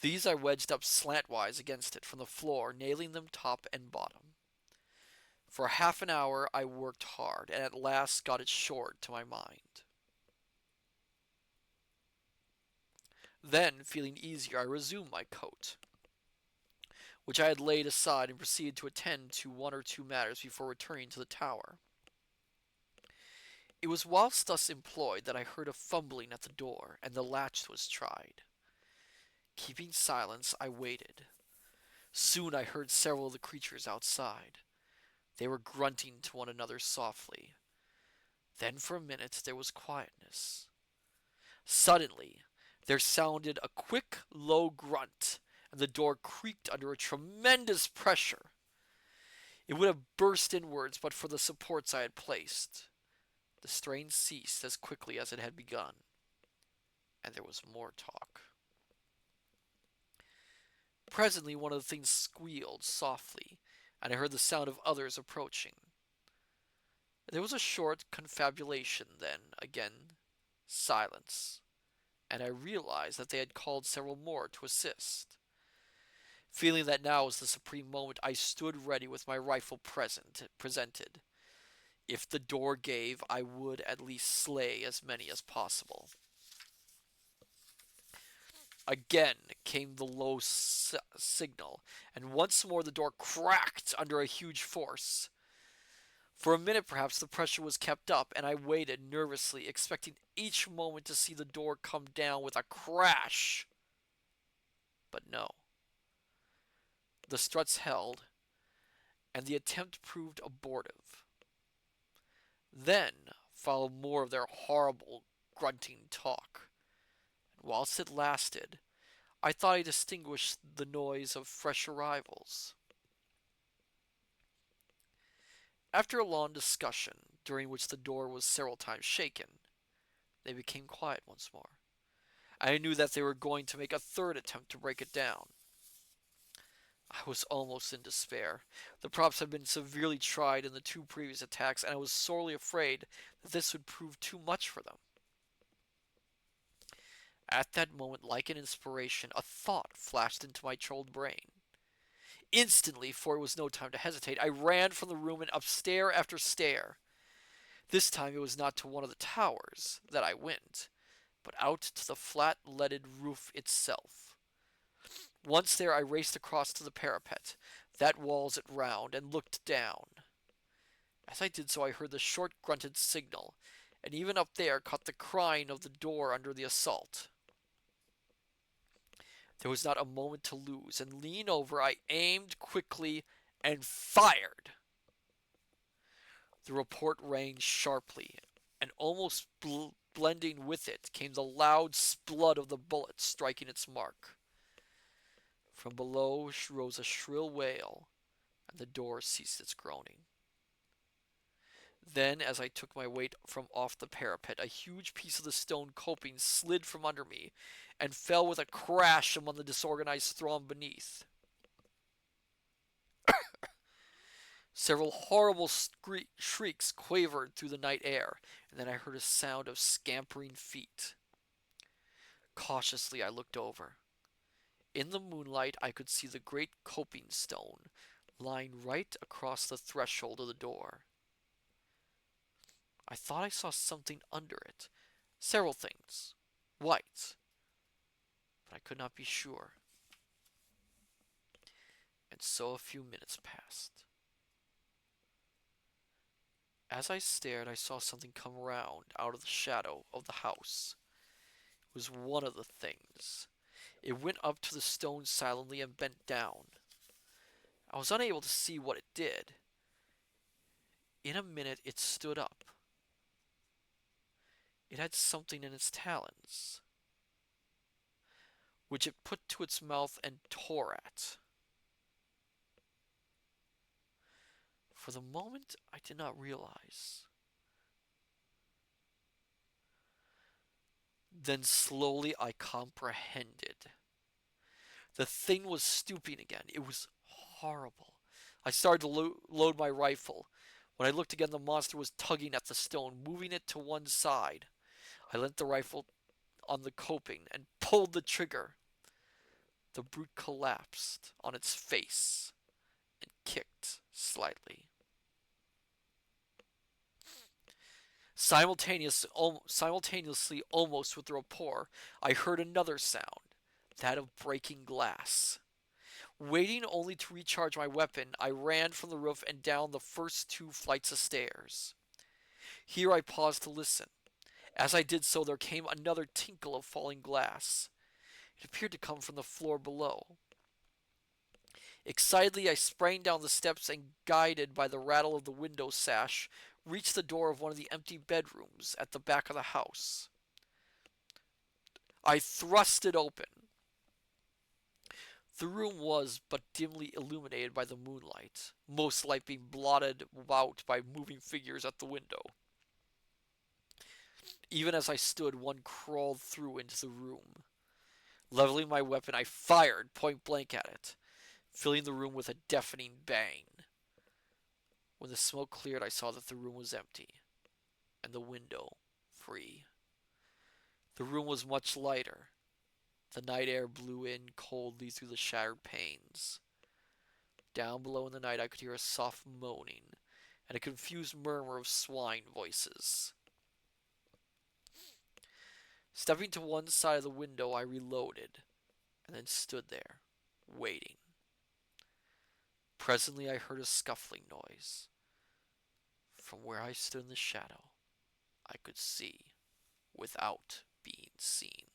These I wedged up slantwise against it from the floor, nailing them top and bottom. For half an hour I worked hard, and at last got it shored to my mind. Then, feeling easier, I resumed my coat, which I had laid aside, and proceeded to attend to one or two matters before returning to the tower. It was whilst thus employed that I heard a fumbling at the door, and the latch was tried. Keeping silence, I waited. Soon I heard several of the creatures outside. They were grunting to one another softly. Then for a minute there was quietness. Suddenly there sounded a quick, low grunt, and the door creaked under a tremendous pressure. It would have burst inwards but for the supports I had placed. The strain ceased as quickly as it had begun, and there was more talk. Presently one of the things squealed softly, and I heard the sound of others approaching. There was a short confabulation, then, again, silence, and I realized that they had called several more to assist. Feeling that now was the supreme moment, I stood ready with my rifle presented. If the door gave, I would at least slay as many as possible. Again came the low signal, and once more the door cracked under a huge force. For a minute perhaps the pressure was kept up, and I waited nervously, expecting each moment to see the door come down with a crash. But no. The struts held, and the attempt proved abortive. Then followed more of their horrible grunting talk. Whilst it lasted, I thought I distinguished the noise of fresh arrivals. After a long discussion, during which the door was several times shaken, they became quiet once more. I knew that they were going to make a third attempt to break it down. I was almost in despair. The props had been severely tried in the two previous attacks, and I was sorely afraid that this would prove too much for them. At that moment, like an inspiration, a thought flashed into my troubled brain. Instantly, for it was no time to hesitate, I ran from the room and up stair after stair. This time it was not to one of the towers that I went, but out to the flat leaded roof itself. Once there, I raced across to the parapet, that walls it round, and looked down. As I did so, I heard the short grunted signal, and even up there caught the crying of the door under the assault. There was not a moment to lose, and leaning over, I aimed quickly and fired. The report rang sharply, and almost blending with it came the loud splud of the bullet striking its mark. From below rose a shrill wail, and the door ceased its groaning. Then, as I took my weight from off the parapet, a huge piece of the stone coping slid from under me and fell with a crash among the disorganized throng beneath. Several horrible shrieks quavered through the night air, and then I heard a sound of scampering feet. Cautiously I looked over. In the moonlight I could see the great coping stone lying right across the threshold of the door. I thought I saw something under it. Several things. White. But I could not be sure. And so a few minutes passed. As I stared, I saw something come round out of the shadow of the house. It was one of the things. It went up to the stone silently and bent down. I was unable to see what it did. In a minute it stood up. It had something in its talons, which it put to its mouth and tore at. For the moment, I did not realize. Then slowly I comprehended. The thing was stooping again. It was horrible. I started to load my rifle. When I looked again, the monster was tugging at the stone, moving it to one side. I leant the rifle on the coping and pulled the trigger. The brute collapsed on its face and kicked slightly. Simultaneously, almost with the rapport, I heard another sound, that of breaking glass. Waiting only to recharge my weapon, I ran from the roof and down the first 2 flights of stairs. Here I paused to listen. As I did so, there came another tinkle of falling glass. It appeared to come from the floor below. Excitedly, I sprang down the steps and, guided by the rattle of the window sash, reached the door of one of the empty bedrooms at the back of the house. I thrust it open. The room was but dimly illuminated by the moonlight, most light being blotted out by moving figures at the window. Even as I stood, one crawled through into the room. Leveling my weapon, I fired point blank at it, filling the room with a deafening bang. When the smoke cleared, I saw that the room was empty, and the window free. The room was much lighter. The night air blew in coldly through the shattered panes. Down below in the night I could hear a soft moaning and a confused murmur of swine voices. Stepping to one side of the window, I reloaded, and then stood there, waiting. Presently I heard a scuffling noise. From where I stood in the shadow, I could see without being seen.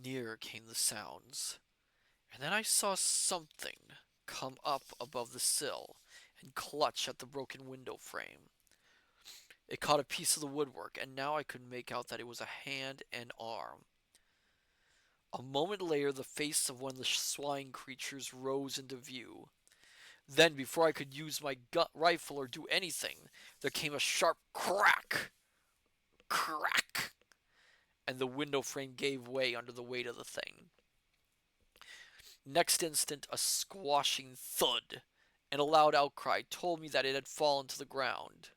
Nearer came the sounds, and then I saw something come up above the sill and clutch at the broken window frame. It caught a piece of the woodwork, and now I could make out that it was a hand and arm. A moment later, the face of one of the swine creatures rose into view. Then, before I could use my rifle or do anything, there came a sharp crack, crack, and the window frame gave way under the weight of the thing. Next instant, a squashing thud and a loud outcry told me that it had fallen to the ground.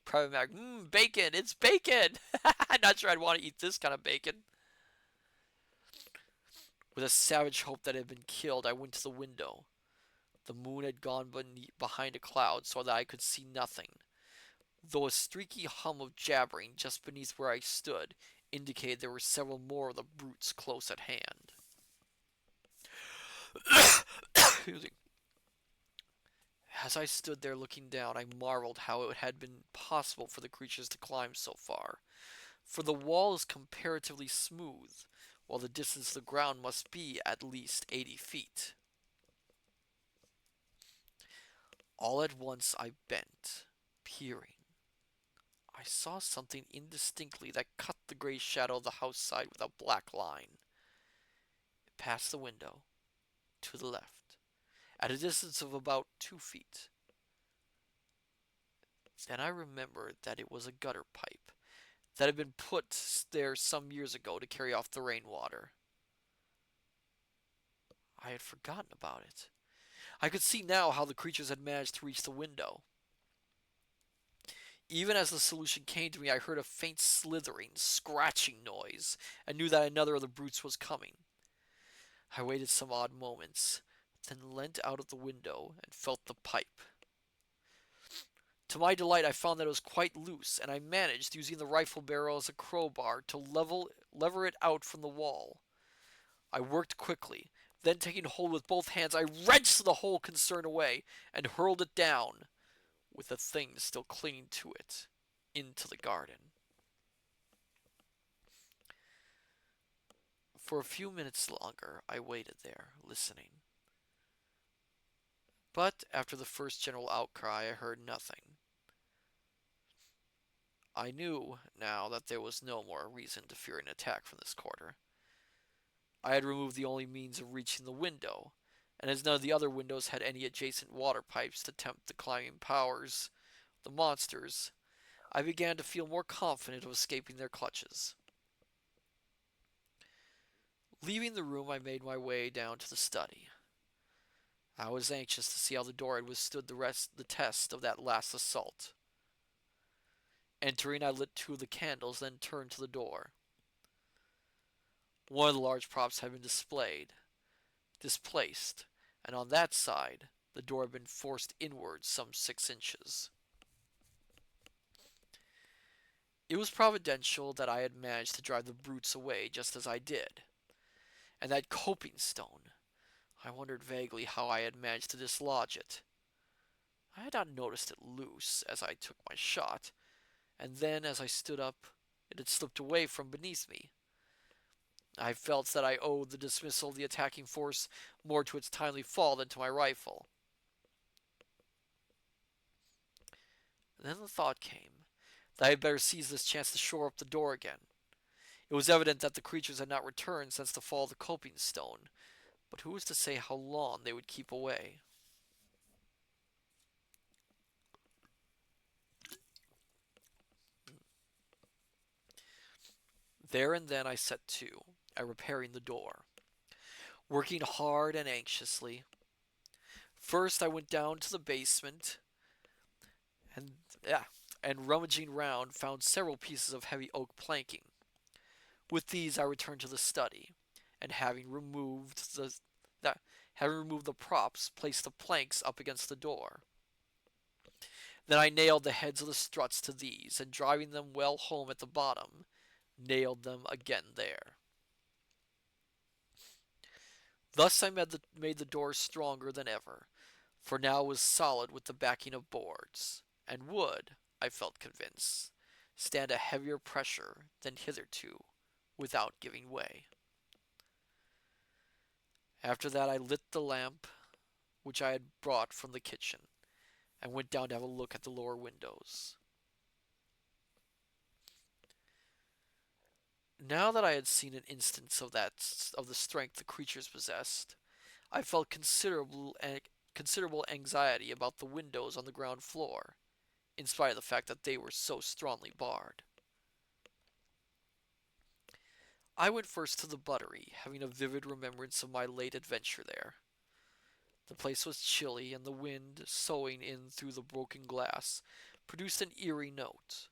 Private Mac, bacon! It's bacon! I'm not sure I'd want to eat this kind of bacon. With a savage hope that it had been killed, I went to the window. The moon had gone behind a cloud so that I could see nothing, though a streaky hum of jabbering just beneath where I stood indicated there were several more of the brutes close at hand. As I stood there looking down, I marveled how it had been possible for the creatures to climb so far, for the wall is comparatively smooth, while the distance to the ground must be at least 80 feet. All at once I bent, peering. I saw something indistinctly that cut the gray shadow of the house side with a black line. It passed the window, to the left, at a distance of about 2 feet. Then I remembered that it was a gutter pipe that had been put there some years ago to carry off the rainwater. I had forgotten about it. I could see now how the creatures had managed to reach the window. Even as the solution came to me, I heard a faint slithering, scratching noise, and knew that another of the brutes was coming. I waited some odd moments, then leant out of the window and felt the pipe. To my delight, I found that it was quite loose, and I managed, using the rifle barrel as a crowbar, to lever it out from the wall. I worked quickly. Then, taking hold with both hands, I wrenched the whole concern away and hurled it down, with the thing still clinging to it, into the garden. For a few minutes longer, I waited there, listening. But after the first general outcry, I heard nothing. I knew now that there was no more reason to fear an attack from this quarter. I had removed the only means of reaching the window, and as none of the other windows had any adjacent water pipes to tempt the climbing powers of the monsters, I began to feel more confident of escaping their clutches. Leaving the room, I made my way down to the study. I was anxious to see how the door had withstood the test of that last assault. Entering, I lit 2 of the candles, then turned to the door. One of the large props had been displaced, and on that side, the door had been forced inward some 6 inches. It was providential that I had managed to drive the brutes away just as I did. And that coping stone, I wondered vaguely how I had managed to dislodge it. I had not noticed it loose as I took my shot, and then as I stood up, it had slipped away from beneath me. I felt that I owed the dismissal of the attacking force more to its timely fall than to my rifle. And then the thought came that I had better seize this chance to shore up the door again. It was evident that the creatures had not returned since the fall of the coping stone, but who was to say how long they would keep away? There and then I set to at repairing the door, working hard and anxiously. First, I went down to the basement and rummaging round, found several pieces of heavy oak planking. With these, I returned to the study, and having removed the props, placed the planks up against the door. Then I nailed the heads of the struts to these, and driving them well home at the bottom, nailed them again there. Thus I made the door stronger than ever, for now it was solid with the backing of boards, and would, I felt convinced, stand a heavier pressure than hitherto without giving way. After that I lit the lamp which I had brought from the kitchen, and went down to have a look at the lower windows. Now that I had seen an instance of the strength the creatures possessed, I felt considerable anxiety about the windows on the ground floor, in spite of the fact that they were so strongly barred. I went first to the buttery, having a vivid remembrance of my late adventure there. The place was chilly, and the wind, soughing in through the broken glass, produced an eerie note.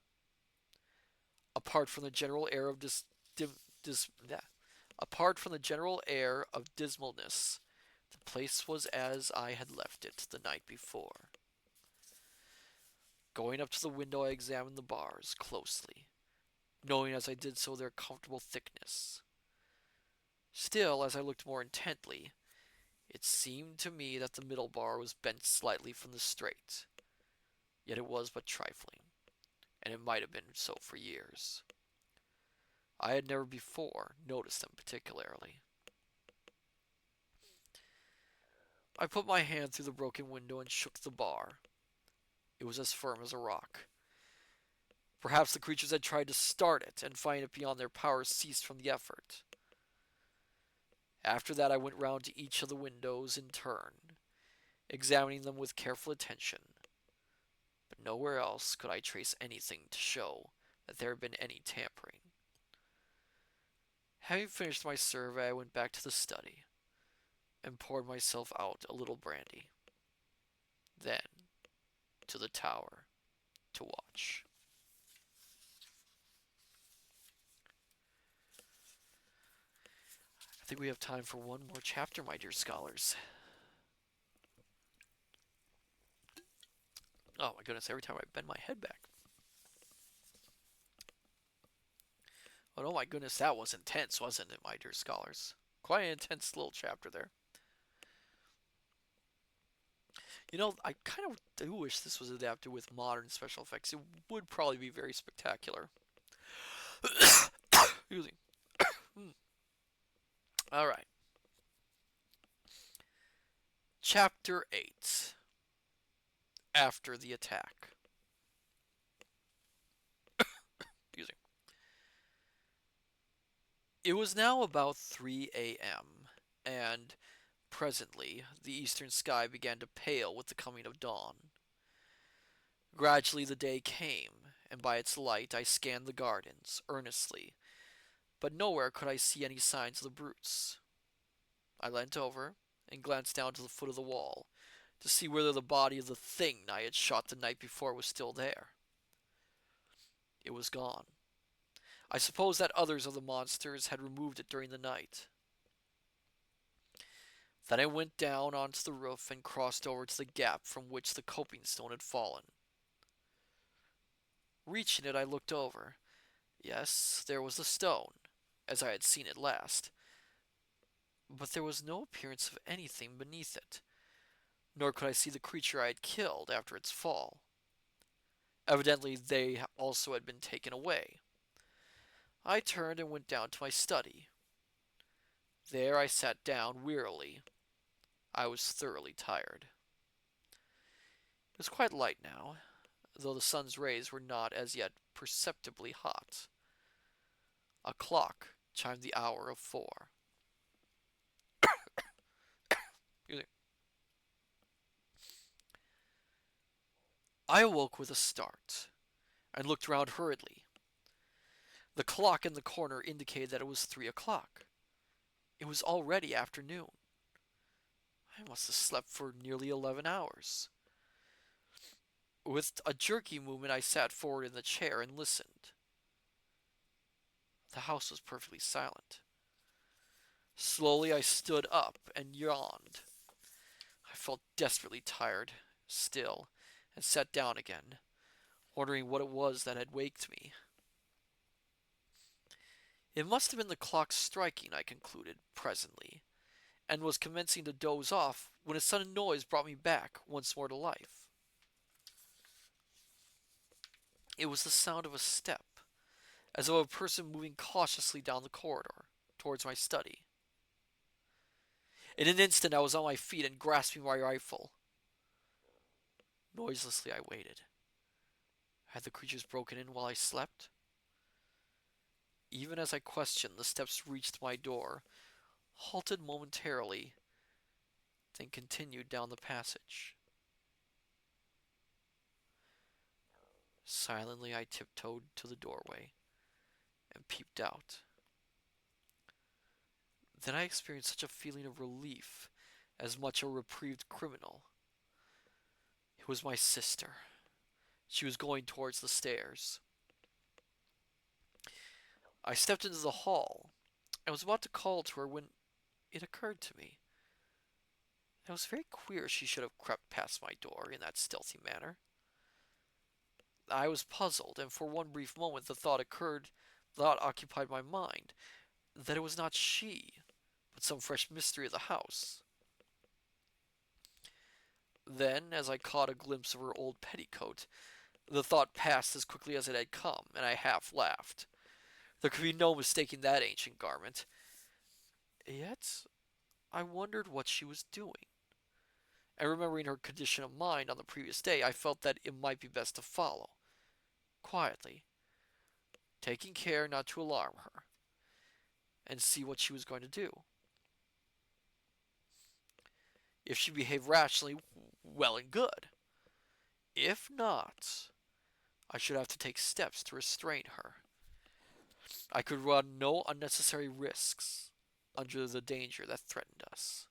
Apart from the general air of dim, dis, yeah. Apart from the general air of dismalness, the place was as I had left it the night before. Going up to the window, I examined the bars closely, knowing as I did so their comfortable thickness. Still, as I looked more intently, it seemed to me that the middle bar was bent slightly from the straight. Yet it was but trifling, and it might have been so for years. I had never before noticed them particularly. I put my hand through the broken window and shook the bar. It was as firm as a rock. Perhaps the creatures had tried to start it, and finding it beyond their power ceased from the effort. After that I went round to each of the windows in turn, examining them with careful attention, but nowhere else could I trace anything to show that there had been any tampering. Having finished my survey, I went back to the study and poured myself out a little brandy. Then to the tower to watch. I think we have time for one more chapter, my dear scholars. Oh my goodness, every time I bend my head back. Oh my goodness, that was intense, wasn't it, my dear scholars? Quite an intense little chapter there. You know, I kind of do wish this was adapted with modern special effects. It would probably be very spectacular. Excuse me. All right. Chapter 8. After the attack. Excuse me. It was now about 3 a.m., and presently the eastern sky began to pale with the coming of dawn. Gradually the day came, and by its light I scanned the gardens earnestly, but nowhere could I see any signs of the brutes. I leant over and glanced down to the foot of the wall to see whether the body of the thing I had shot the night before was still there. It was gone. I suppose that others of the monsters had removed it during the night. Then I went down onto the roof and crossed over to the gap from which the coping stone had fallen. Reaching it, I looked over. Yes, there was the stone, as I had seen it last, but there was no appearance of anything beneath it, nor could I see the creature I had killed after its fall. Evidently, they also had been taken away. I turned and went down to my study. There I sat down wearily. I was thoroughly tired. It was quite light now, though the sun's rays were not as yet perceptibly hot. A clock chimed the hour of 4. I awoke with a start and looked round hurriedly. The clock in the corner indicated that it was 3 o'clock. It was already afternoon. I must have slept for nearly 11 hours. With a jerky movement, I sat forward in the chair and listened. The house was perfectly silent. Slowly, I stood up and yawned. I felt desperately tired, still, and sat down again, wondering what it was that had waked me. It must have been the clock striking, I concluded, presently, and was commencing to doze off when a sudden noise brought me back once more to life. It was the sound of a step, as of a person moving cautiously down the corridor towards my study. In an instant I was on my feet and grasping my rifle. Noiselessly I waited. Had the creatures broken in while I slept? Even as I questioned, the steps reached my door, halted momentarily, then continued down the passage. Silently I tiptoed to the doorway and peeped out. Then I experienced such a feeling of relief as much a reprieved criminal. It was my sister. She was going towards the stairs. I stepped into the hall and was about to call to her when it occurred to me. It was very queer she should have crept past my door in that stealthy manner. I was puzzled, and for one brief moment the thought occupied my mind, that it was not she, but some fresh mystery of the house. Then, as I caught a glimpse of her old petticoat, the thought passed as quickly as it had come, and I half laughed. There could be no mistaking that ancient garment. Yet, I wondered what she was doing. And remembering her condition of mind on the previous day, I felt that it might be best to follow, quietly, taking care not to alarm her, and see what she was going to do. If she behaved rationally, well and good. If not, I should have to take steps to restrain her. I could run no unnecessary risks under the danger that threatened us.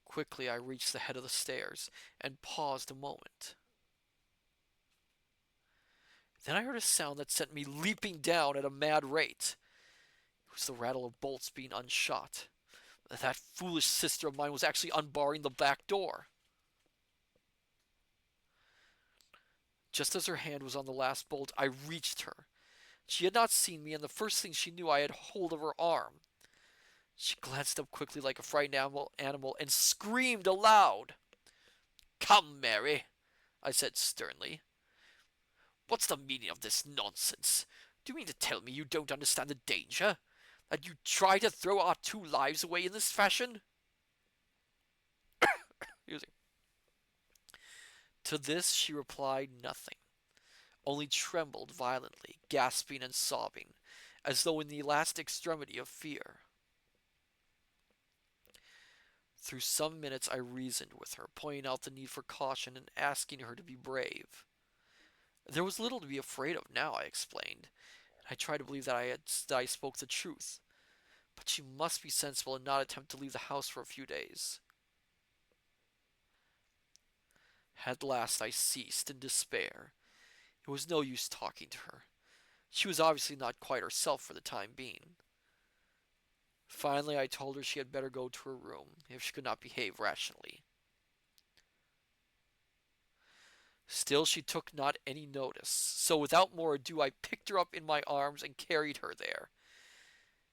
Quickly, I reached the head of the stairs and paused a moment. Then I heard a sound that sent me leaping down at a mad rate. It was the rattle of bolts being unshot. That foolish sister of mine was actually unbarring the back door. Just as her hand was on the last bolt, I reached her. She had not seen me, and the first thing she knew, I had hold of her arm. She glanced up quickly like a frightened animal and screamed aloud. "Come, Mary," I said sternly. "What's the meaning of this nonsense? Do you mean to tell me you don't understand the danger? That you try to throw our two lives away in this fashion?" To this she replied nothing, only trembled violently, gasping and sobbing, as though in the last extremity of fear. Through some minutes I reasoned with her, pointing out the need for caution and asking her to be brave. There was little to be afraid of now, I explained, and I tried to believe that I spoke the truth. But she must be sensible and not attempt to leave the house for a few days. At last I ceased in despair. It was no use talking to her. She was obviously not quite herself for the time being. Finally, I told her she had better go to her room if she could not behave rationally. Still, she took not any notice, so without more ado, I picked her up in my arms and carried her there.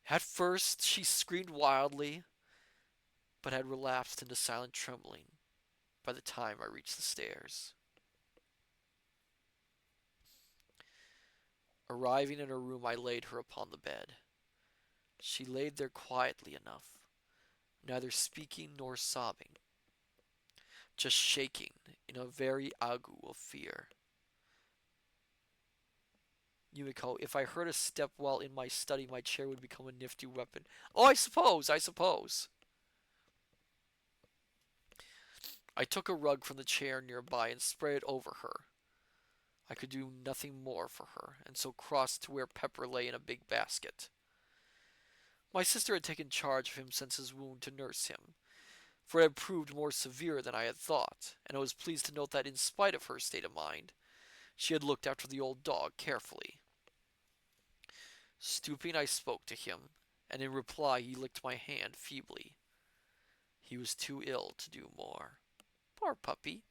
At first, she screamed wildly, but had relapsed into silent trembling by the time I reached the stairs. Arriving in her room, I laid her upon the bed. She laid there quietly enough, neither speaking nor sobbing, just shaking in a very ague of fear. Yumiko, if I heard a step while in my study, my chair would become a nifty weapon. Oh, I suppose. I took a rug from the chair nearby and spread it over her. I could do nothing more for her, and so crossed to where Pepper lay in a big basket. My sister had taken charge of him since his wound to nurse him, for it had proved more severe than I had thought, and I was pleased to note that in spite of her state of mind, she had looked after the old dog carefully. Stooping, I spoke to him, and in reply he licked my hand feebly. He was too ill to do more. Poor puppy.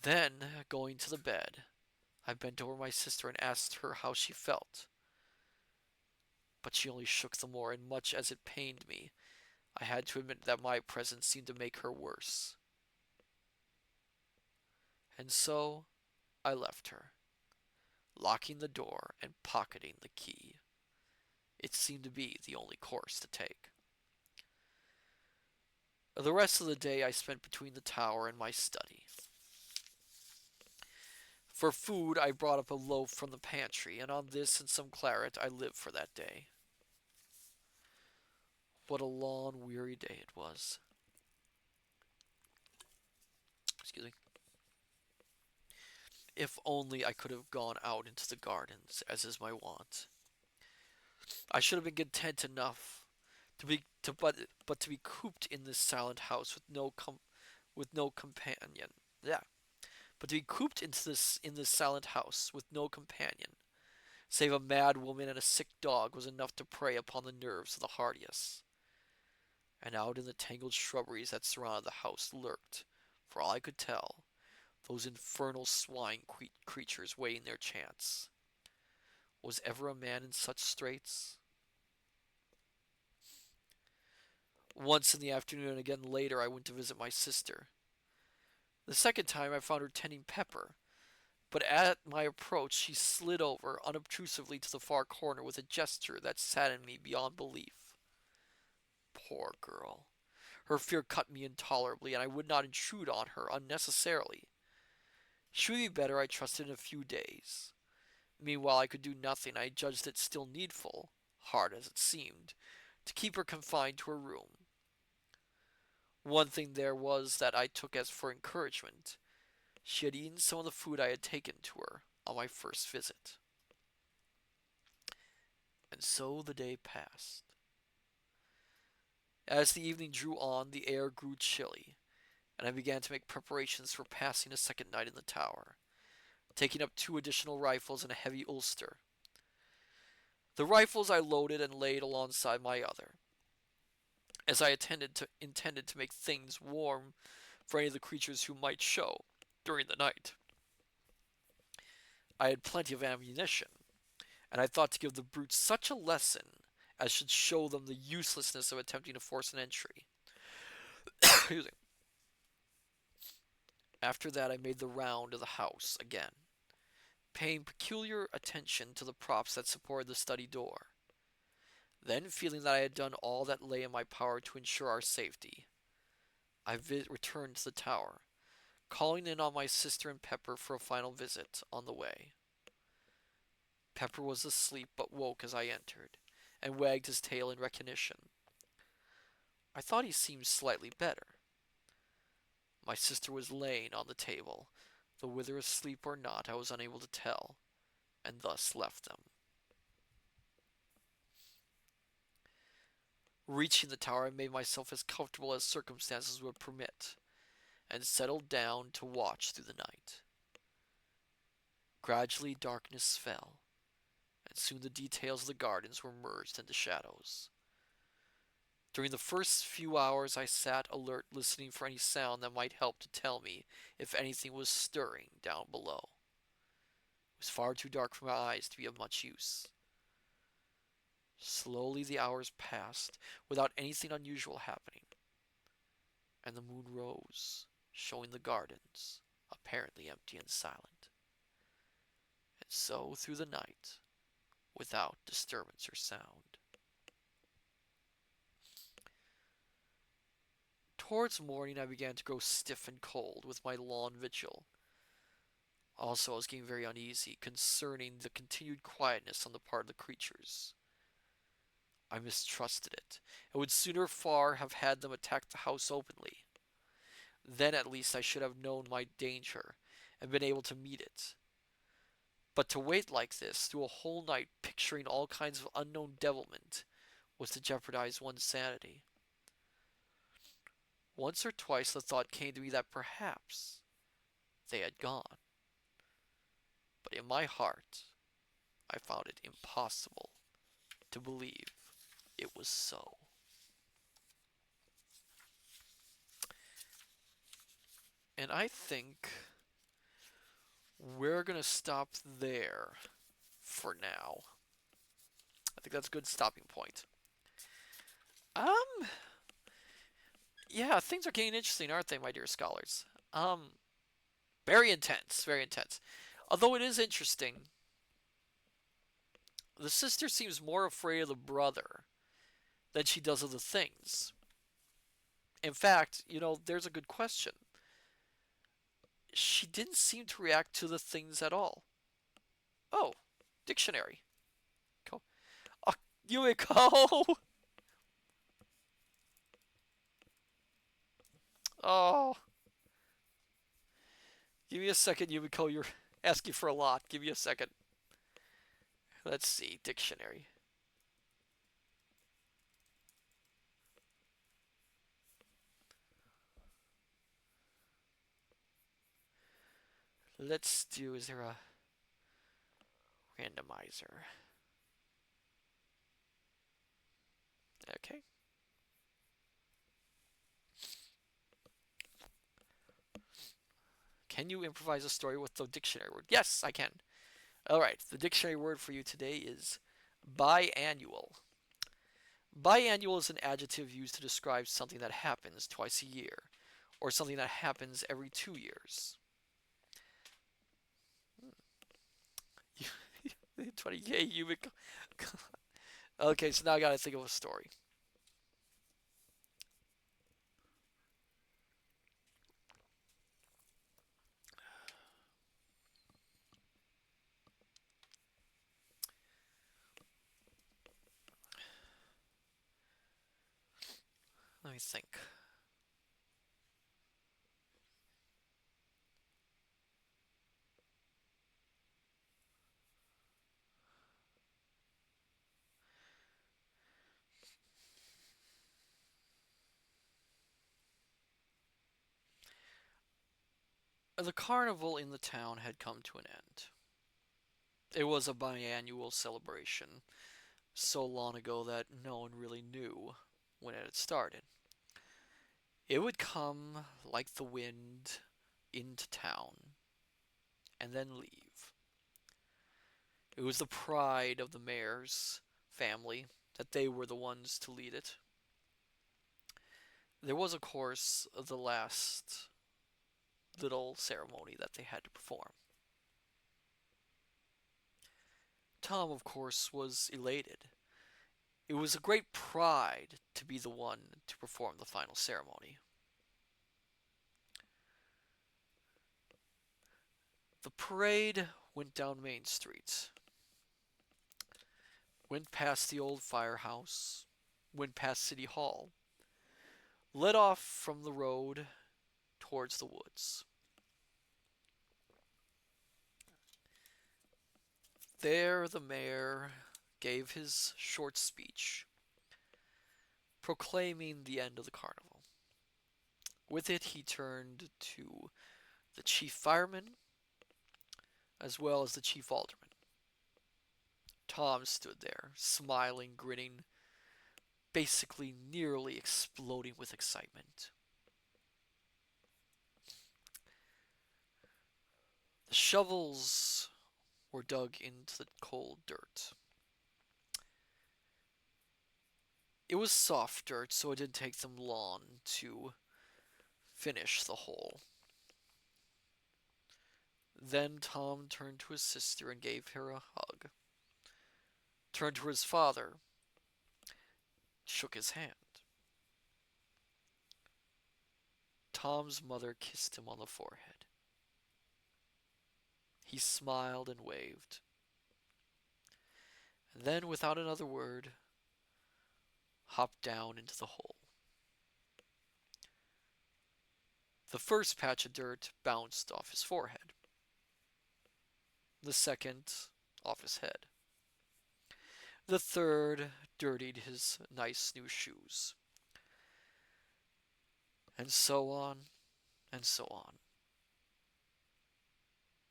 Then, going to the bed, I bent over my sister and asked her how she felt. But she only shook the more, and much as it pained me, I had to admit that my presence seemed to make her worse. And so I left her, locking the door and pocketing the key. It seemed to be the only course to take. The rest of the day I spent between the tower and my study. For food, I brought up a loaf from the pantry, and on this and some claret I lived for that day. What a long, weary day it was. Excuse me. If only I could have gone out into the gardens, as is my wont. I should have been content enough but to be cooped in this silent house with no companion. Yeah, but to be cooped into this in this silent house with no companion, save a mad woman and a sick dog, was enough to prey upon the nerves of the hardiest. And out in the tangled shrubberies that surrounded the house lurked, for all I could tell, those infernal swine creatures waiting their chance. Was ever a man in such straits? Once in the afternoon and again later I went to visit my sister. The second time I found her tending Pepper, but at my approach she slid over unobtrusively to the far corner with a gesture that saddened me beyond belief. Poor girl. Her fear cut me intolerably, and I would not intrude on her unnecessarily. She would be better, I trusted, in a few days. Meanwhile I could do nothing. I judged it still needful, hard as it seemed, to keep her confined to her room. One thing there was that I took as for encouragement. She had eaten some of the food I had taken to her on my first visit. And so the day passed. As the evening drew on, the air grew chilly, and I began to make preparations for passing a second night in the tower, taking up 2 additional rifles and a heavy ulster. The rifles I loaded and laid alongside my other, as I intended to make things warm for any of the creatures who might show during the night. I had plenty of ammunition, and I thought to give the brutes such a lesson as should show them the uselessness of attempting to force an entry. After that I made the round of the house again, paying peculiar attention to the props that supported the study door. Then, feeling that I had done all that lay in my power to ensure our safety, I returned to the tower, calling in on my sister and Pepper for a final visit on the way. Pepper was asleep but woke as I entered, and wagged his tail in recognition. I thought he seemed slightly better. My sister was laying on the table, though whether asleep or not I was unable to tell, and thus left them. Reaching the tower, I made myself as comfortable as circumstances would permit, and settled down to watch through the night. Gradually darkness fell, and soon the details of the gardens were merged into shadows. During the first few hours I sat alert, listening for any sound that might help to tell me if anything was stirring down below. It was far too dark for my eyes to be of much use. Slowly the hours passed without anything unusual happening, and the moon rose, showing the gardens apparently empty and silent. And so through the night, without disturbance or sound. Towards morning I began to grow stiff and cold with my long vigil. Also I was getting very uneasy concerning the continued quietness on the part of the creatures. I mistrusted it, and would sooner far have had them attack the house openly. Then at least I should have known my danger, and been able to meet it. But to wait like this through a whole night, picturing all kinds of unknown devilment, was to jeopardize one's sanity. Once or twice the thought came to me that perhaps they had gone. But in my heart, I found it impossible to believe it was so. And I think we're going to stop there for now. I think that's a good stopping point. Yeah, things are getting interesting, aren't they, my dear scholars? Very intense, very intense. Although it is interesting, the sister seems more afraid of the brother than she does of the things. In fact, there's a good question. She didn't seem to react to the things at all. Oh, dictionary. Go. Oh, Yumiko! Oh. Give me a second, Yumiko. You're asking for a lot. Give me a second. Let's see. Dictionary. Let's do. Is there a randomizer? Okay. Can you improvise a story with the dictionary word? Yes, I can. All right. The dictionary word for you today is biannual. Biannual is an adjective used to describe something that happens twice a year, or something that happens every 2 years. 20K cubic. Okay, so now I gotta think of a story. Let me think. The carnival in the town had come to an end. It was a biannual celebration, so long ago that no one really knew when it had started. It would come like the wind into town and then leave. It was the pride of the mayor's family that they were the ones to lead it. There was, of course, the last little ceremony that they had to perform. Tom, of course, was elated. It was a great pride to be the one to perform the final ceremony. The parade went down Main Street, went past the old firehouse, went past City Hall, led off from the road towards the woods. There the mayor gave his short speech, proclaiming the end of the carnival. With it, he turned to the chief fireman as well as the chief alderman. Tom stood there, smiling, grinning, basically nearly exploding with excitement. The shovels were dug into the cold dirt. It was soft dirt, so it didn't take them long to finish the hole. Then Tom turned to his sister and gave her a hug, turned to his father, shook his hand. Tom's mother kissed him on the forehead. He smiled and waved. And then, without another word, hopped down into the hole. The first patch of dirt bounced off his forehead. The second off his head. The third dirtied his nice new shoes. And so on, and so on.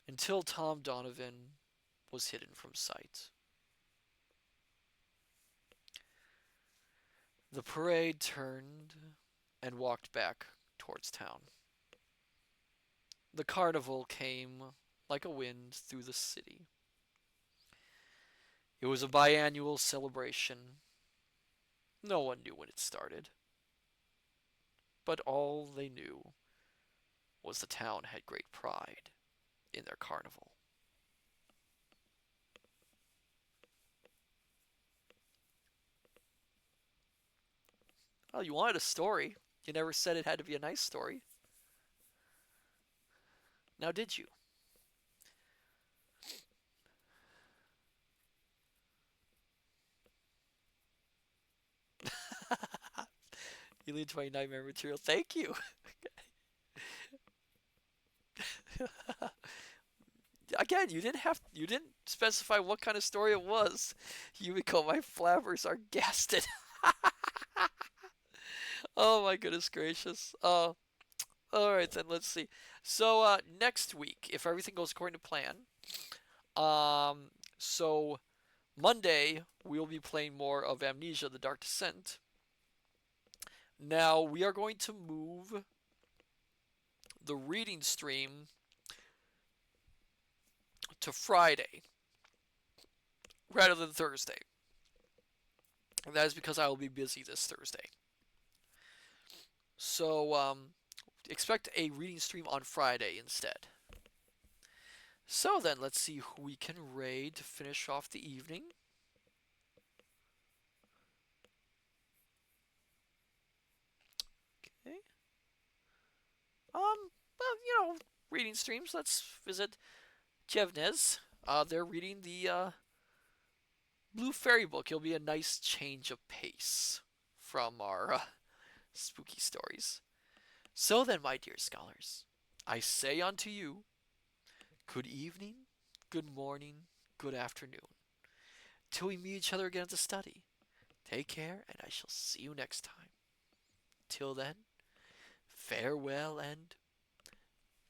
Until Tom Donovan was hidden from sight. The parade turned and walked back towards town. The carnival came like a wind through the city. It was a biannual celebration. No one knew when it started. But all they knew was the town had great pride in their carnival. Oh, you wanted a story. You never said it had to be a nice story. Now, did you? You lead to my nightmare material. Thank you. Again, you didn't specify what kind of story it was. Yumiko, my flabbers are gasted. Oh my goodness gracious. All right, then let's see. So next week, if everything goes according to plan, um, so Monday we'll be playing more of Amnesia: The Dark Descent. Now we are going to move the reading stream to Friday rather than Thursday. And that is because I will be busy this Thursday. So expect a reading stream on Friday instead. So then, let's see who we can raid to finish off the evening. Okay. Well, reading streams. Let's visit Jevnez. They're reading the Blue Fairy book. It'll be a nice change of pace from our spooky stories. So then, my dear scholars, I say unto you, good evening, good morning, good afternoon. Till we meet each other again at the study. Take care, and I shall see you next time. Till then, farewell and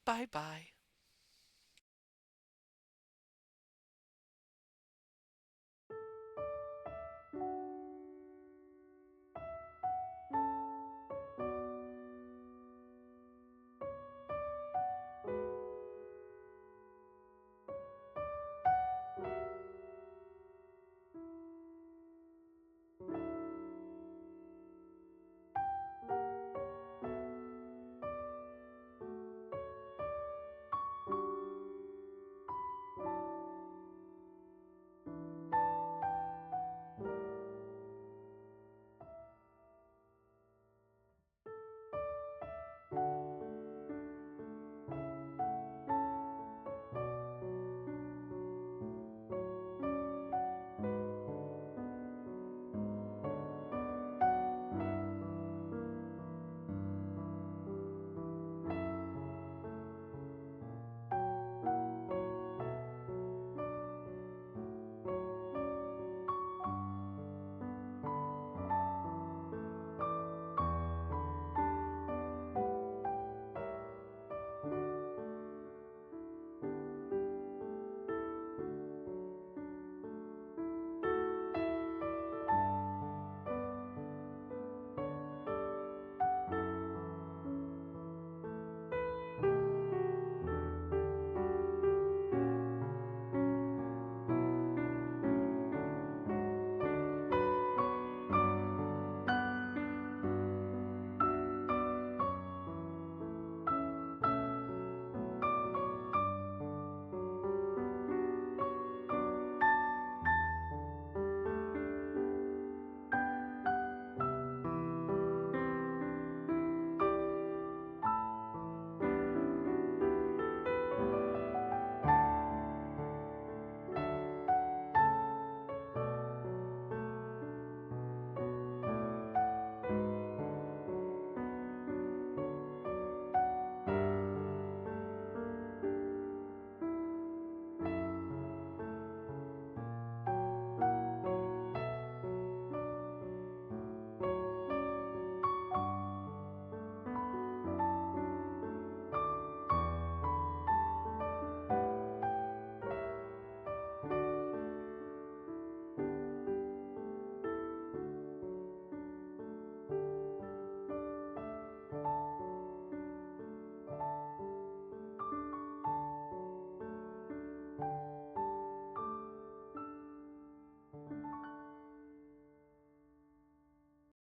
bye bye.